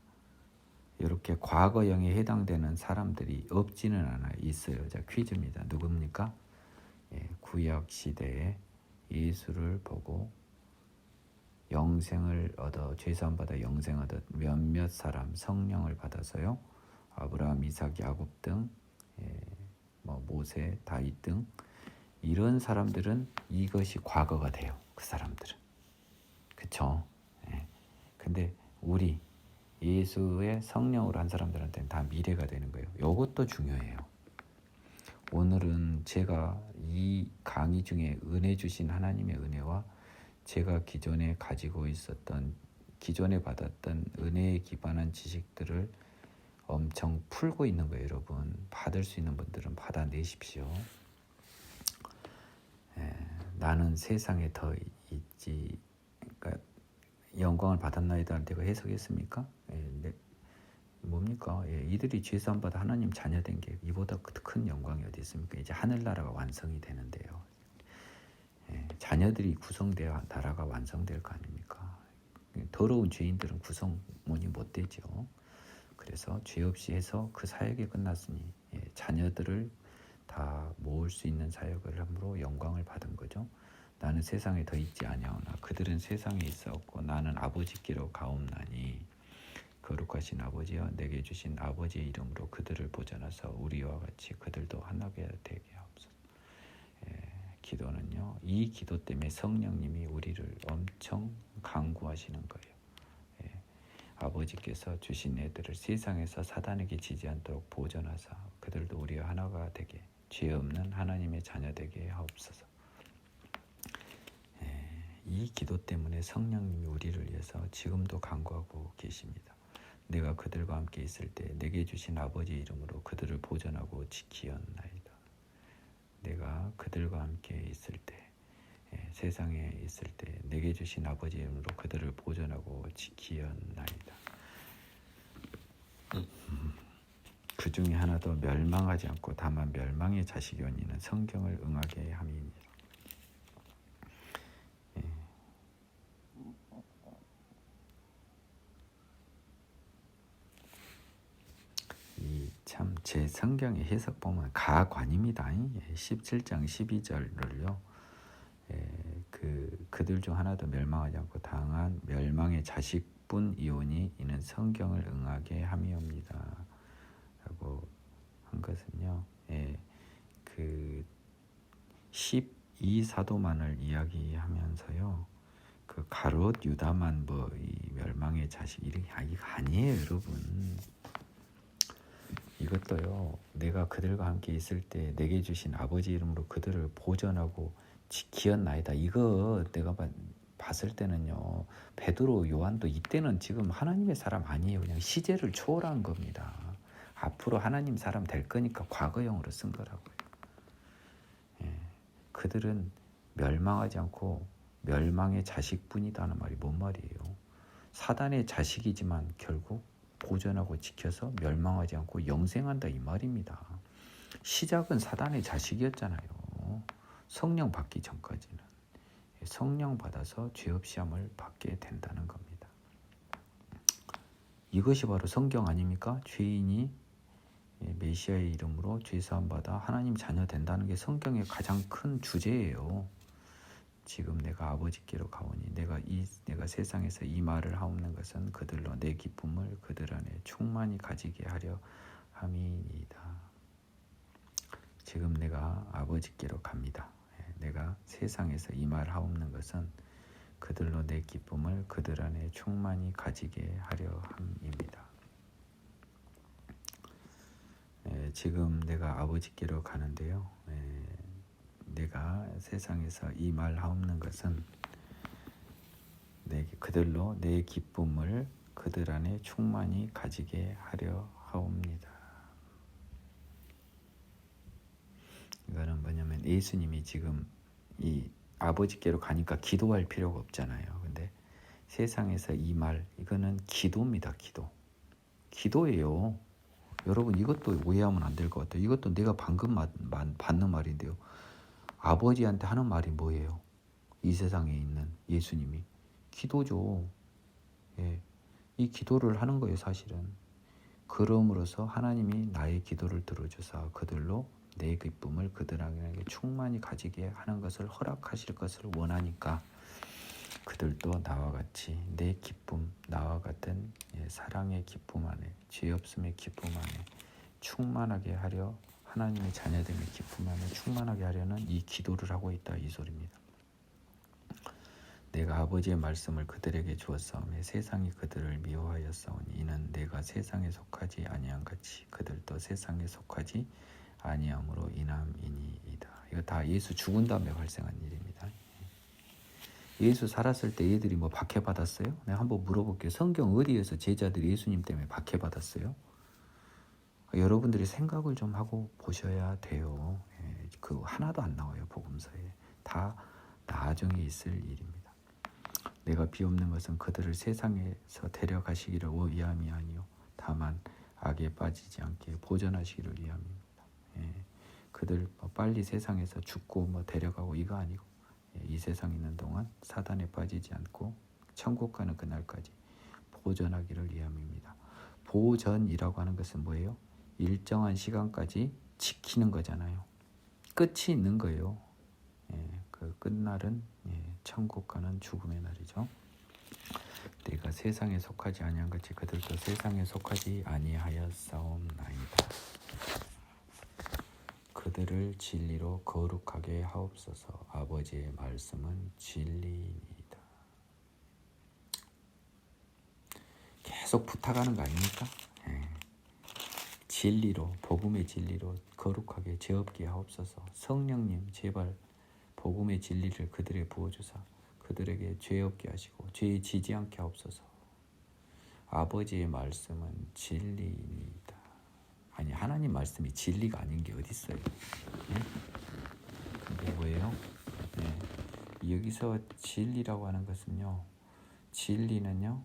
이렇게 과거형에 해당되는 사람들이 없지는 않아요. 있어요. 자, 퀴즈입니다. 누굽니까? 구약 시대에 예수를 보고 영생을 얻어 죄사함 받아 영생 얻어 몇몇 사람 성령을 받아서요. 아브라함, 이삭, 야곱 등 모세, 다윗 등 이런 사람들은 이것이 과거가 돼요. 그 사람들은. 그쵸? 근데 우리 예수의 성령으로 한 사람들한테는 다 미래가 되는 거예요. 이것도 중요해요. 오늘은 제가 이 강의 중에 은혜 주신 하나님의 은혜와 제가 기존에 가지고 있었던 기존에 받았던 은혜에 기반한 지식들을 엄청 풀고 있는 거예요. 여러분 받을 수 있는 분들은 받아내십시오. 나는 세상에 더 있지. 그러니까 영광을 받았나이다 내가 해석했습니까? 뭡니까? 이들이 죄사함 받아 하나님 자녀된 게 이보다 큰 영광이 어디 있습니까? 이제 하늘나라가 완성이 되는데요. 자녀들이 구성되어 나라가 완성될 거 아닙니까? 더러운 죄인들은 구성원이 못 되죠. 그래서 죄 없이 해서 그 사역이 끝났으니 자녀들을 다 모을 수 있는 사역을 함으로 영광을 받은 거죠. 나는 세상에 더 있지 아니하오나 그들은 세상에 있사옵고 나는 아버지께로 가옵나니 거룩하신 아버지여 내게 주신 아버지의 이름으로 그들을 보존하사 우리와 같이 그들도 하나가 되게 하옵소서. 기도는요. 이 기도 때문에 성령님이 우리를 엄청 강구하시는 거예요. 아버지께서 주신 애들을 세상에서 사단에게 지지 않도록 보존하사 그들도 우리와 하나가 되게 죄 없는 하나님의 자녀 되게 하옵소서. 이 기도 때문에 성령님이 우리를 위해서 지금도 간구하고 계십니다. 내가 그들과 함께 있을 때 내게 주신 아버지 이름으로 그들을 보존하고 지키었나이다. 내가 그들과 함께 있을 때 세상에 있을 때 내게 주신 아버지 이름으로 그들을 보존하고 지키었나이다. 그 중에 하나도 멸망하지 않고 다만 멸망의 자식이 오니는 성경을 응하게 함이니라. 참 제 성경의 해석 보면 가관입니다. 17장 12절을요. 그들 중 하나도 멸망하지 않고 다만 멸망의 자식뿐이오니 이는 성경을 응하게 함이옵니다. 라고 한 것은요. 그 12사도만을 이야기하면서요. 그 가롯 유다만 이 멸망의 자식 이거 아니에요, 여러분. 이것도요. 내가 그들과 함께 있을 때 내게 주신 아버지 이름으로 그들을 보존하고 지키었나이다. 이거 내가 봤을 때는요. 베드로, 요한도 이때는 지금 하나님의 사람 아니에요. 그냥 시제를 초월한 겁니다. 앞으로 하나님 사람 될 거니까 과거형으로 쓴 거라고요. 그들은 멸망하지 않고 멸망의 자식뿐이다는 말이 뭔 말이에요? 사단의 자식이지만 결국 보존하고 지켜서 멸망하지 않고 영생한다 이 말입니다. 시작은 사단의 자식이었잖아요. 성령 받기 전까지는. 성령 받아서 죄 없이 함을 받게 된다는 겁니다. 이것이 바로 성경 아닙니까? 죄인이 메시아의 이름으로 죄사함 받아 하나님 자녀 된다는 게 성경의 가장 큰 주제예요. 지금 내가 아버지께로 가오니 내가 세상에서 이 말을 하옵는 것은 그들로 내 기쁨을 그들 안에 충만히 가지게 하려 함이니이다. 지금 내가 아버지께로 갑니다. 내가 세상에서 이 말 하옵는 것은 그들로 내 기쁨을 그들 안에 충만히 가지게 하려 함입니다. 지금 내가 아버지께로 가는데요. 내가 세상에서 이 말 하옵는 것은 그들로 내 기쁨을 그들 안에 충만히 가지게 하려 하옵니다. 이거는 뭐냐면 예수님이 지금 이 아버지께로 가니까 기도할 필요가 없잖아요. 근데 세상에서 이 말, 이거는 기도입니다. 기도예요. 여러분 이것도 오해하면 안 될 것 같아요. 이것도 내가 방금 받는 말인데요. 아버지한테 하는 말이 뭐예요? 이 세상에 있는 예수님이 기도죠. 이 기도를 하는 거예요. 사실은. 그럼으로써 하나님이 나의 기도를 들어주사 그들로 내 기쁨을 그들에게 충만히 가지게 하는 것을 허락하실 것을 원하니까 그들도 나와 같이 내 기쁨, 나와 같은 사랑의 기쁨 안에, 죄 없음의 기쁨 안에 충만하게 하려, 하나님의 자녀됨의 기쁨 안에 충만하게 하려는 이 기도를 하고 있다, 이 소리입니다. 내가 아버지의 말씀을 그들에게 주었사오매 세상이 그들을 미워하였사오니 이는 내가 세상에 속하지 아니한 같이 그들도 세상에 속하지 아니함으로 인함이니이다. 이거 다 예수 죽은 다음에 발생한 일입니다. 예수 살았을 때 얘들이 뭐 박해받았어요? 내가 한번 물어볼게요. 성경 어디에서 제자들이 예수님 때문에 박해받았어요? 여러분들이 생각을 좀 하고 보셔야 돼요. 그 하나도 안 나와요. 복음서에. 다 나중에 있을 일입니다. 내가 비옵는 것은 그들을 세상에서 데려가시기를 위함이 아니요 다만 악에 빠지지 않게 보전하시기를 위함입니다. 그들 빨리 세상에서 죽고 데려가고 이거 아니고 이 세상에 있는 동안 사단에 빠지지 않고 천국 가는 그날까지 보전하기를 위함입니다. 보전이라고 하는 것은 뭐예요? 일정한 시간까지 지키는 거잖아요. 끝이 있는 거예요. 그 끝날은 천국 가는 죽음의 날이죠. 내가 세상에 속하지 아니한 같이 그들도 세상에 속하지 아니하였사옵나이다. 그들을 진리로 거룩하게 하옵소서. 아버지의 말씀은 진리이다. 계속 부탁하는 거 아닙니까? 진리로, 복음의 진리로 거룩하게 죄 없게 하옵소서. 성령님 제발 복음의 진리를 그들에 부어주사 그들에게 죄 없게 하시고 죄에 지지 않게 하옵소서. 아버지의 말씀은 진리입니다. 아니 하나님 말씀이 진리가 아닌 게 어디 있어요? 그게 뭐예요? 여기서 진리라고 하는 것은요. 진리는요.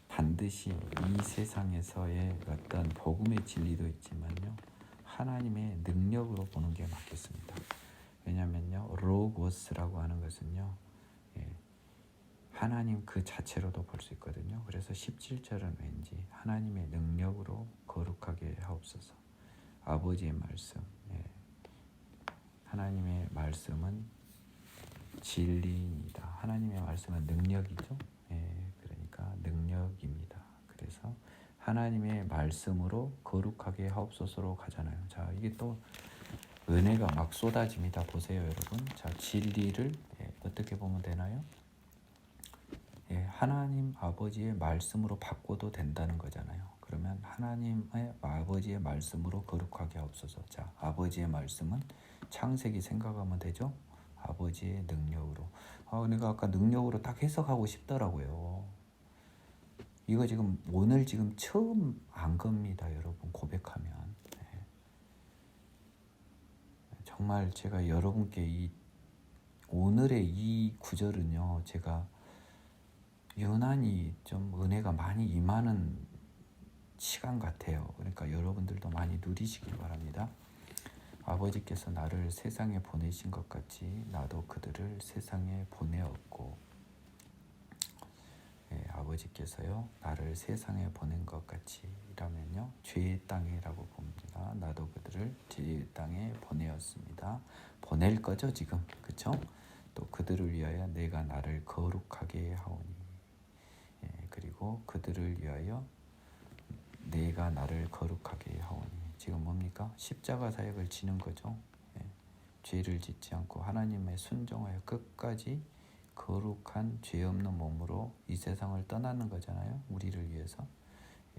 반드시 이 세상에서의 어떤 복음의 진리도 있지만요. 하나님의 능력으로 보는 게 맞겠습니다. 왜냐면요. 로고스라고 하는 것은요. 하나님 그 자체로도 볼 수 있거든요. 그래서 17절은 왠지 하나님의 능력으로 거룩하게 하옵소서. 아버지의 말씀, 하나님의 말씀은 진리입니다. 하나님의 말씀은 능력이죠. 그러니까 능력입니다. 그래서 하나님의 말씀으로 거룩하게 하옵소서로 가잖아요. 자, 이게 또 은혜가 막 쏟아집니다. 보세요, 여러분. 자, 진리를 어떻게 보면 되나요? 하나님 아버지의 말씀으로 바꿔도 된다는 거잖아요. 그러면 하나님의 아버지의 말씀으로 거룩하게 하옵소서. 자, 아버지의 말씀은 창세기 생각하면 되죠? 아버지의 능력으로. 내가 아까 능력으로 딱 해석하고 싶더라고요. 이거 지금 오늘 지금 처음 안 겁니다, 여러분. 고백하면. 정말 제가 여러분께 오늘의 이 구절은요, 제가 유난히 좀 은혜가 많이 임하는 시간 같아요. 그러니까 여러분들도 많이 누리시길 바랍니다. 아버지께서 나를 세상에 보내신 것 같이 나도 그들을 세상에 보내었고, 아버지께서요 나를 세상에 보낸 것 같이라면요 죄의 땅이라고 봅니다. 나도 그들을 죄의 땅에 보내었습니다. 보낼 거죠 지금, 그렇죠? 또 그들을 위하여 내가 나를 거룩하게 하오니, 그리고 그들을 위하여 내가 나를 거룩하게 하오니, 지금 뭡니까? 십자가 사역을 지는 거죠. 죄를 짓지 않고 하나님의 순종하여 끝까지 거룩한 죄 없는 몸으로 이 세상을 떠나는 거잖아요. 우리를 위해서.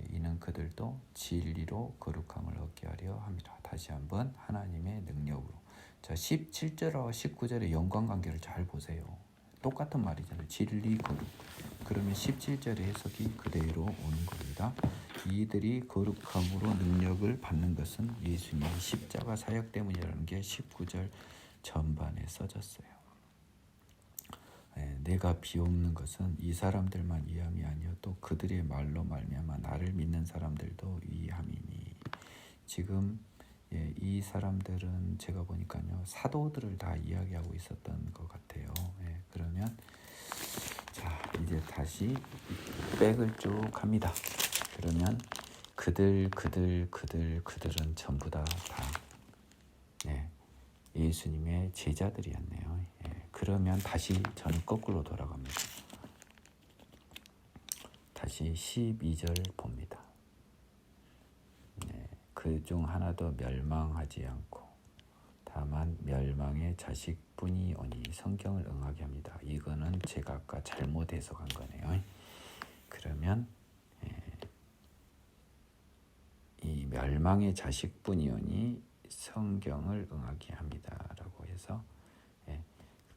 이는 그들도 진리로 거룩함을 얻게 하려 함이라. 다시 한번 하나님의 능력으로. 자, 17절과 19절의 연관관계를 잘 보세요. 똑같은 말이잖아요. 진리, 거룩. 그러면 17절의 해석이 그대로 오는 겁니다. 이들이 거룩함으로 능력을 받는 것은 예수님의 십자가 사역 때문이라는 게 19절 전반에 써졌어요. 내가 비옵는 것은 이 사람들만 위함이 아니요 또 그들의 말로 말미암아 나를 믿는 사람들도 위함이니. 지금 이 사람들은 제가 보니까요 사도들을 다 이야기하고 있었던 것 같아요. 그러면 자 이제 다시 백을 쭉 합니다. 그러면 그들은 전부 다 예수님의 제자들이었네요. 그러면 다시 저는 거꾸로 돌아갑니다. 다시 12절 봅니다. 그 중 하나도 멸망하지 않고 다만 멸망의 자식뿐이 오니 성경을 응하게 합니다. 이거는 제가 아까 잘못 해석한 거네요. 그러면 이 멸망의 자식뿐이 오니 성경을 응하게 합니다라고 해서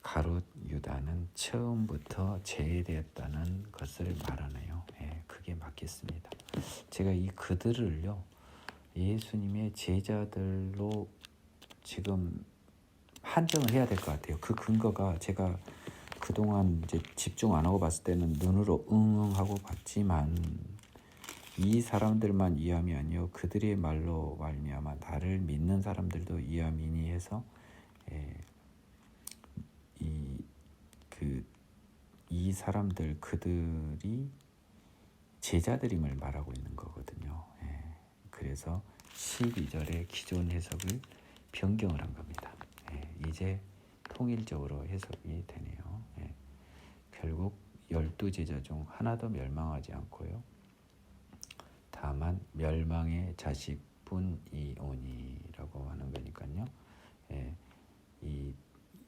가롯 유다는 처음부터 제외되었다는 것을 말하네요. 그게 맞겠습니다. 제가 이 그들을요 예수님의 제자들로 지금 한정을 해야 될 것 같아요. 그 근거가 제가 그동안 이제 집중 안 하고 봤을 때는 눈으로 응응하고 봤지만 이 사람들만 이함이 아니요 그들의 말로 말미암아 나를 믿는 사람들도 이함이니 해서 이 사람들 그들이 제자들임을 말하고 있는 거거든요. 그래서 12절의 기존 해석을 변경을 한 겁니다. 이제 통일적으로 해석이 되네요. 결국 12제자 중 하나도 멸망하지 않고요. 다만 멸망의 자식뿐이 오니라고 하는 거니까요. 이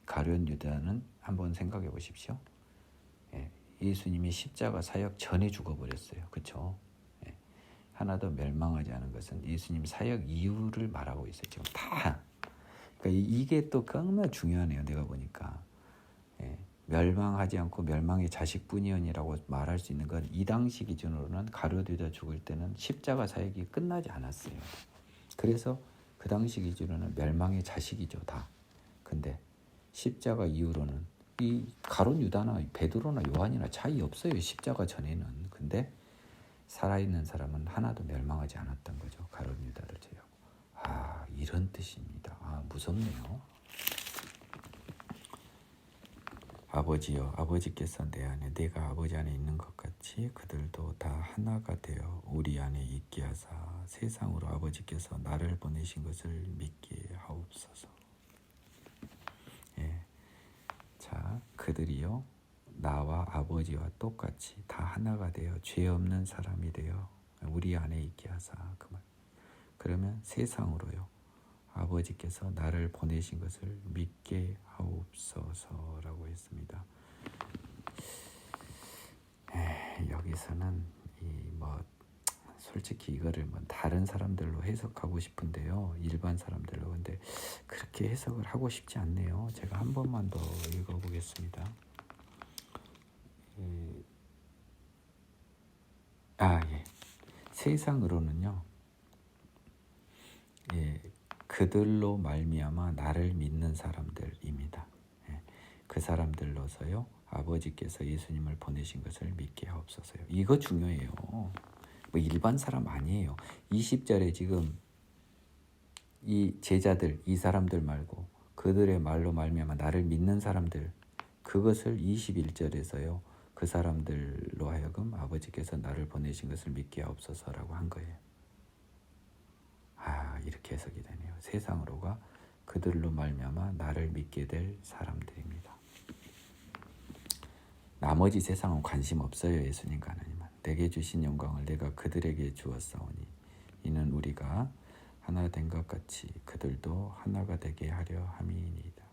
가룟 유다는 한번 생각해 보십시오. 예수님이 십자가 사역 전에 죽어버렸어요. 그렇죠? 하나도 멸망하지 않은 것은 예수님 사역 이유를 말하고 있어요. 지금 다. 그러니까 이게 또 정말 중요하네요. 내가 보니까. 멸망하지 않고 멸망의 자식뿐이니라고 말할 수 있는 건 이 당시 기준으로는 가룟 유다 죽을 때는 십자가 사역이 끝나지 않았어요. 그래서 그 당시 기준으로는 멸망의 자식이죠. 다. 근데 십자가 이후로는 이 가룟 유다나 베드로나 요한이나 차이 없어요. 십자가 전에는. 근데 살아있는 사람은 하나도 멸망하지 않았던 거죠. 가룟 유다를 제외하고. 아, 이런 뜻입니다. 아, 무섭네요. 아버지여, 아버지께서 내 안에 내가 아버지 안에 있는 것 같이 그들도 다 하나가 되어 우리 안에 있게 하사 세상으로 아버지께서 나를 보내신 것을 믿게 하옵소서. 자, 그들이요 나와 아버지와 똑같이 다 하나가 되어 죄 없는 사람이 되어 우리 안에 있게 하사. 그 말. 그러면 세상으로요 아버지께서 나를 보내신 것을 믿게 하옵소서라고 했습니다. 여기서는 솔직히 이거를 다른 사람들로 해석하고 싶은데요. 일반 사람들로. 근데 그렇게 해석을 하고 싶지 않네요. 제가 한 번만 더 읽어보겠습니다. 세상으로는요. 그들로 말미암아 나를 믿는 사람들입니다. 그 사람들로서요. 아버지께서 예수님을 보내신 것을 믿게 하옵소서요. 이거 중요해요. 일반 사람 아니에요. 20절에 지금 이 제자들, 이 사람들 말고 그들의 말로 말미암아 나를 믿는 사람들, 그것을 21절에서요. 그 사람들로 하여금 아버지께서 나를 보내신 것을 믿게 하옵소서라고 한 거예요. 이렇게 해석이 되네요. 세상으로가 그들로 말미암아 나를 믿게 될 사람들입니다. 나머지 세상은 관심 없어요. 예수님과 하나님은. 내게 주신 영광을 내가 그들에게 주었사오니 이는 우리가 하나 된 것 같이 그들도 하나가 되게 하려 함이니이다.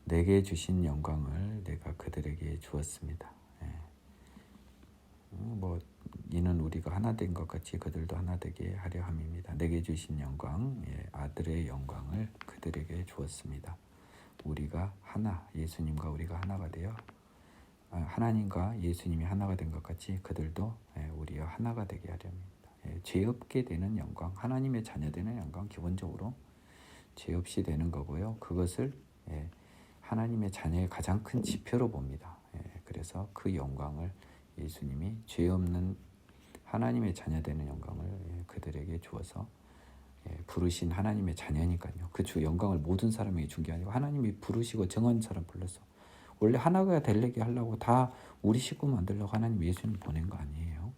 내게 주신 영광을 내가 그들에게 주었습니다. 이는 우리가 하나 된 것 같이 그들도 하나 되게 하려 함입니다. 내게 주신 영광, 아들의 영광을 그들에게 주었습니다. 우리가 하나, 예수님과 우리가 하나가 되어 하나님과 예수님이 하나가 된 것 같이 그들도 우리와 하나가 되게 하려 합니다. 죄 없게 되는 영광, 하나님의 자녀 되는 영광, 기본적으로 죄 없이 되는 거고요. 그것을 하나님의 자녀의 가장 큰 지표로 봅니다. 그래서 그 영광을 예수님이 죄 없는 하나님의 자녀 되는 영광을 그들에게 주어서 부르신 하나님의 자녀니까요. 그 영광을 모든 사람에게 준 게 아니고 하나님이 부르시고 정한 사람 불러서 원래 하나가 되게 하려고 다 우리 식구 만들려고 하나님 예수님 보낸 거 아니에요.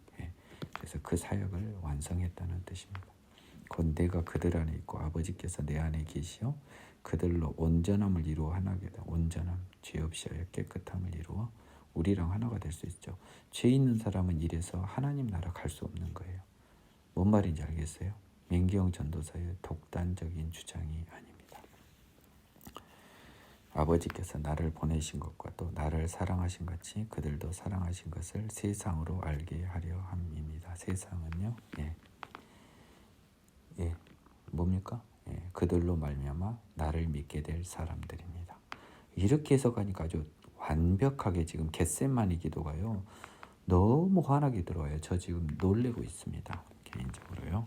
그래서 그 사역을 완성했다는 뜻입니다. 곧 내가 그들 안에 있고 아버지께서 내 안에 계시어 그들로 온전함을 이루어 하나게 되 온전함, 죄 없이 하여 깨끗함을 이루어 우리랑 하나가 될 수 있죠. 죄 있는 사람은 이래서 하나님 나라 갈 수 없는 거예요. 뭔 말인지 알겠어요? 민기영 전도사의 독단적인 주장이 아닙니다. 아버지께서 나를 보내신 것과 또 나를 사랑하신 같이 그들도 사랑하신 것을 세상으로 알게 하려 함입니다. 세상은요, 뭡니까? 그들로 말미암아 나를 믿게 될 사람들입니다. 이렇게 해석하니까 아주 완벽하게 지금 겟세마니 기도가요 너무 환하게 들어와요. 저 지금 놀래고 있습니다. 개인적으로요.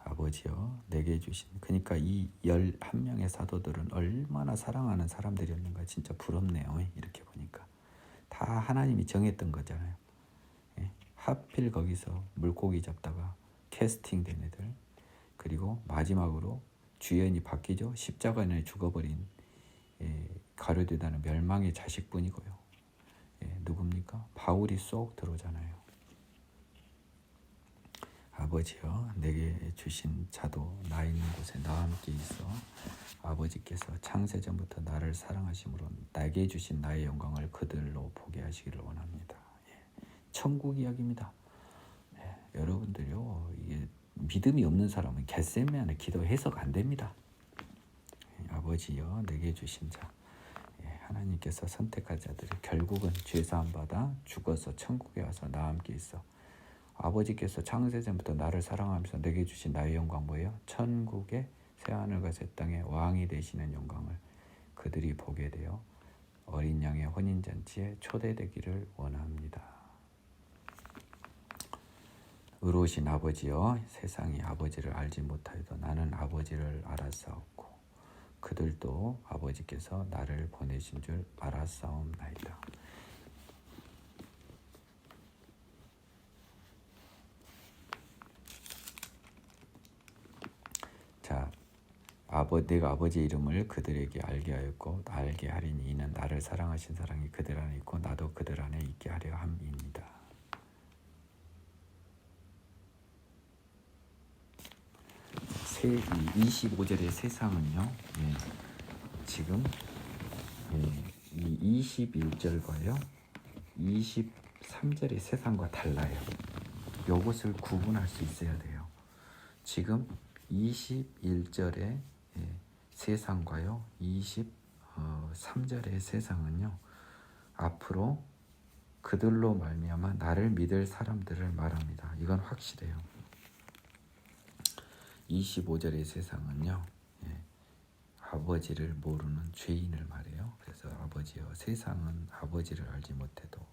아버지여 내게 주신, 그러니까 이 11명의 사도들은 얼마나 사랑하는 사람들이었는가 진짜 부럽네요. 이렇게 보니까 다 하나님이 정했던 거잖아요. 하필 거기서 물고기 잡다가 캐스팅 된 애들, 그리고 마지막으로 주연이 바뀌죠. 십자가에 죽어버린 가룟유다는 멸망의 자식뿐이고요. 누굽니까? 바울이 쏙 들어오잖아요. 아버지여 내게 주신 자도 나 있는 곳에 나와 함께 있어 아버지께서 창세전부터 나를 사랑하심으로 나에게 주신 나의 영광을 그들로 보게 하시기를 원합니다. 천국 이야기입니다. 여러분들요, 이게 믿음이 없는 사람은 겟세마네 기도 해석 안 됩니다. 아버지여 내게 주신 자, 하나님께서 선택한 자들이 결국은 죄사함 받아 죽어서 천국에 와서 나와 함께 있어 아버지께서 창세전부터 나를 사랑하면서 내게 주신 나의 영광 뭐예요? 천국의 새하늘과 새 땅의 왕이 되시는 영광을 그들이 보게 되어 어린 양의 혼인잔치에 초대되기를 원합니다. 의로우신 아버지여 세상이 아버지를 알지 못하여도 나는 아버지를 알았사옵고 그들도 아버지께서 나를 보내신 줄 알았사옵나이다. 자, 내가 아버지의 이름을 그들에게 알게 하였고 알게 하리니 이는 나를 사랑하신 사랑이 그들 안에 있고 나도 그들 안에 있게 하려 함입니다. 25절의 세상은요, 지금 이 21절과요 23절의 세상과 달라요. 이것을 구분할 수 있어야 돼요. 지금 21절의 세상과요 23절의 세상은요 앞으로 그들로 말미암아 나를 믿을 사람들을 말합니다. 이건 확실해요. 25절의 세상은요 아버지를 모르는 죄인을 말해요. 그래서 아버지여 세상은 아버지를 알지 못해도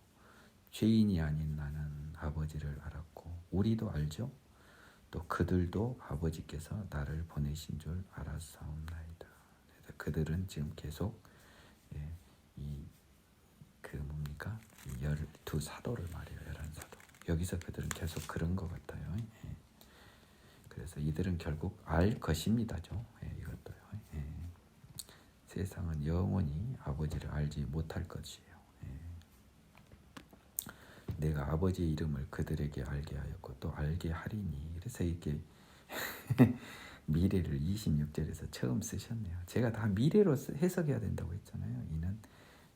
죄인이 아닌 나는 아버지를 알았고 우리도 알죠. 또 그들도 아버지께서 나를 보내신 줄 알았사옵나이다. 그래서 그들은 지금 계속 뭡니까? 12사도를 말해요. 11사도. 여기서 그들은 계속 그런 것 같아요. 그래서 이들은 결국 알 것입니다죠. 이것도요. 세상은 영원히 아버지를 알지 못할 것이에요. 내가 아버지의 이름을 그들에게 알게 하였고 또 알게 하리니. 그래서 이게 미래를 26절에서 처음 쓰셨네요. 제가 다 미래로 해석해야 된다고 했잖아요. 이는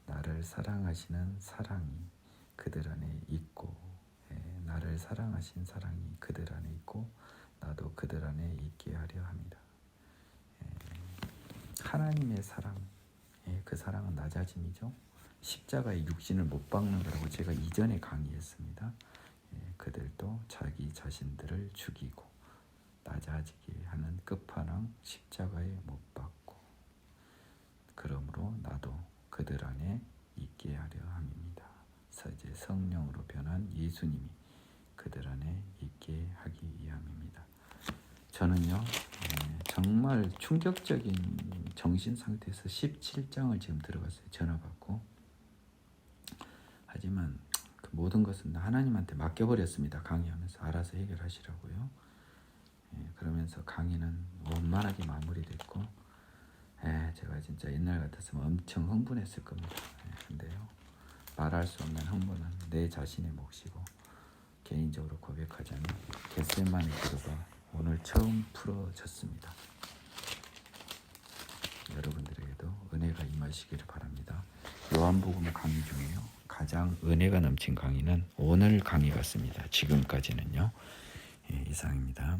나를 사랑하시는 사랑이 그들 안에 있고, 나를 사랑하신 사랑이 그들 안에 있고 나도 그들 안에 있게 하려 합니다. 하나님의 사랑, 그 사랑은 낮아짐이죠. 십자가의 육신을 못 박는 거라고 제가 이전에 강의했습니다. 그들도 자기 자신들을 죽이고 낮아지게 하는 끝판왕 십자가에 못 박고, 그러므로 나도 그들 안에 있게 하려 함입니다. 이제 성령으로 변한 예수님이 그들 안에 있게 하기 위함입니다. 저는요, 정말 충격적인 정신 상태에서 17장을 지금 들어갔어요. 전화 받고. 하지만 그 모든 것은 하나님한테 맡겨버렸습니다. 강의하면서 알아서 해결하시라고요. 그러면서 강의는 원만하게 마무리됐고, 제가 진짜 옛날 같았으면 엄청 흥분했을 겁니다. 근데요, 말할 수 없는 흥분은 내 자신의 몫이고, 개인적으로 고백하자면 겟세마네 기도가 오늘 처음 풀어졌습니다. 여러분들에게도 은혜가 임하시기를 바랍니다. 요한복음 강의 중에요, 가장 은혜가 넘친 강의는 오늘 강의 같습니다. 지금까지는요. 이상입니다.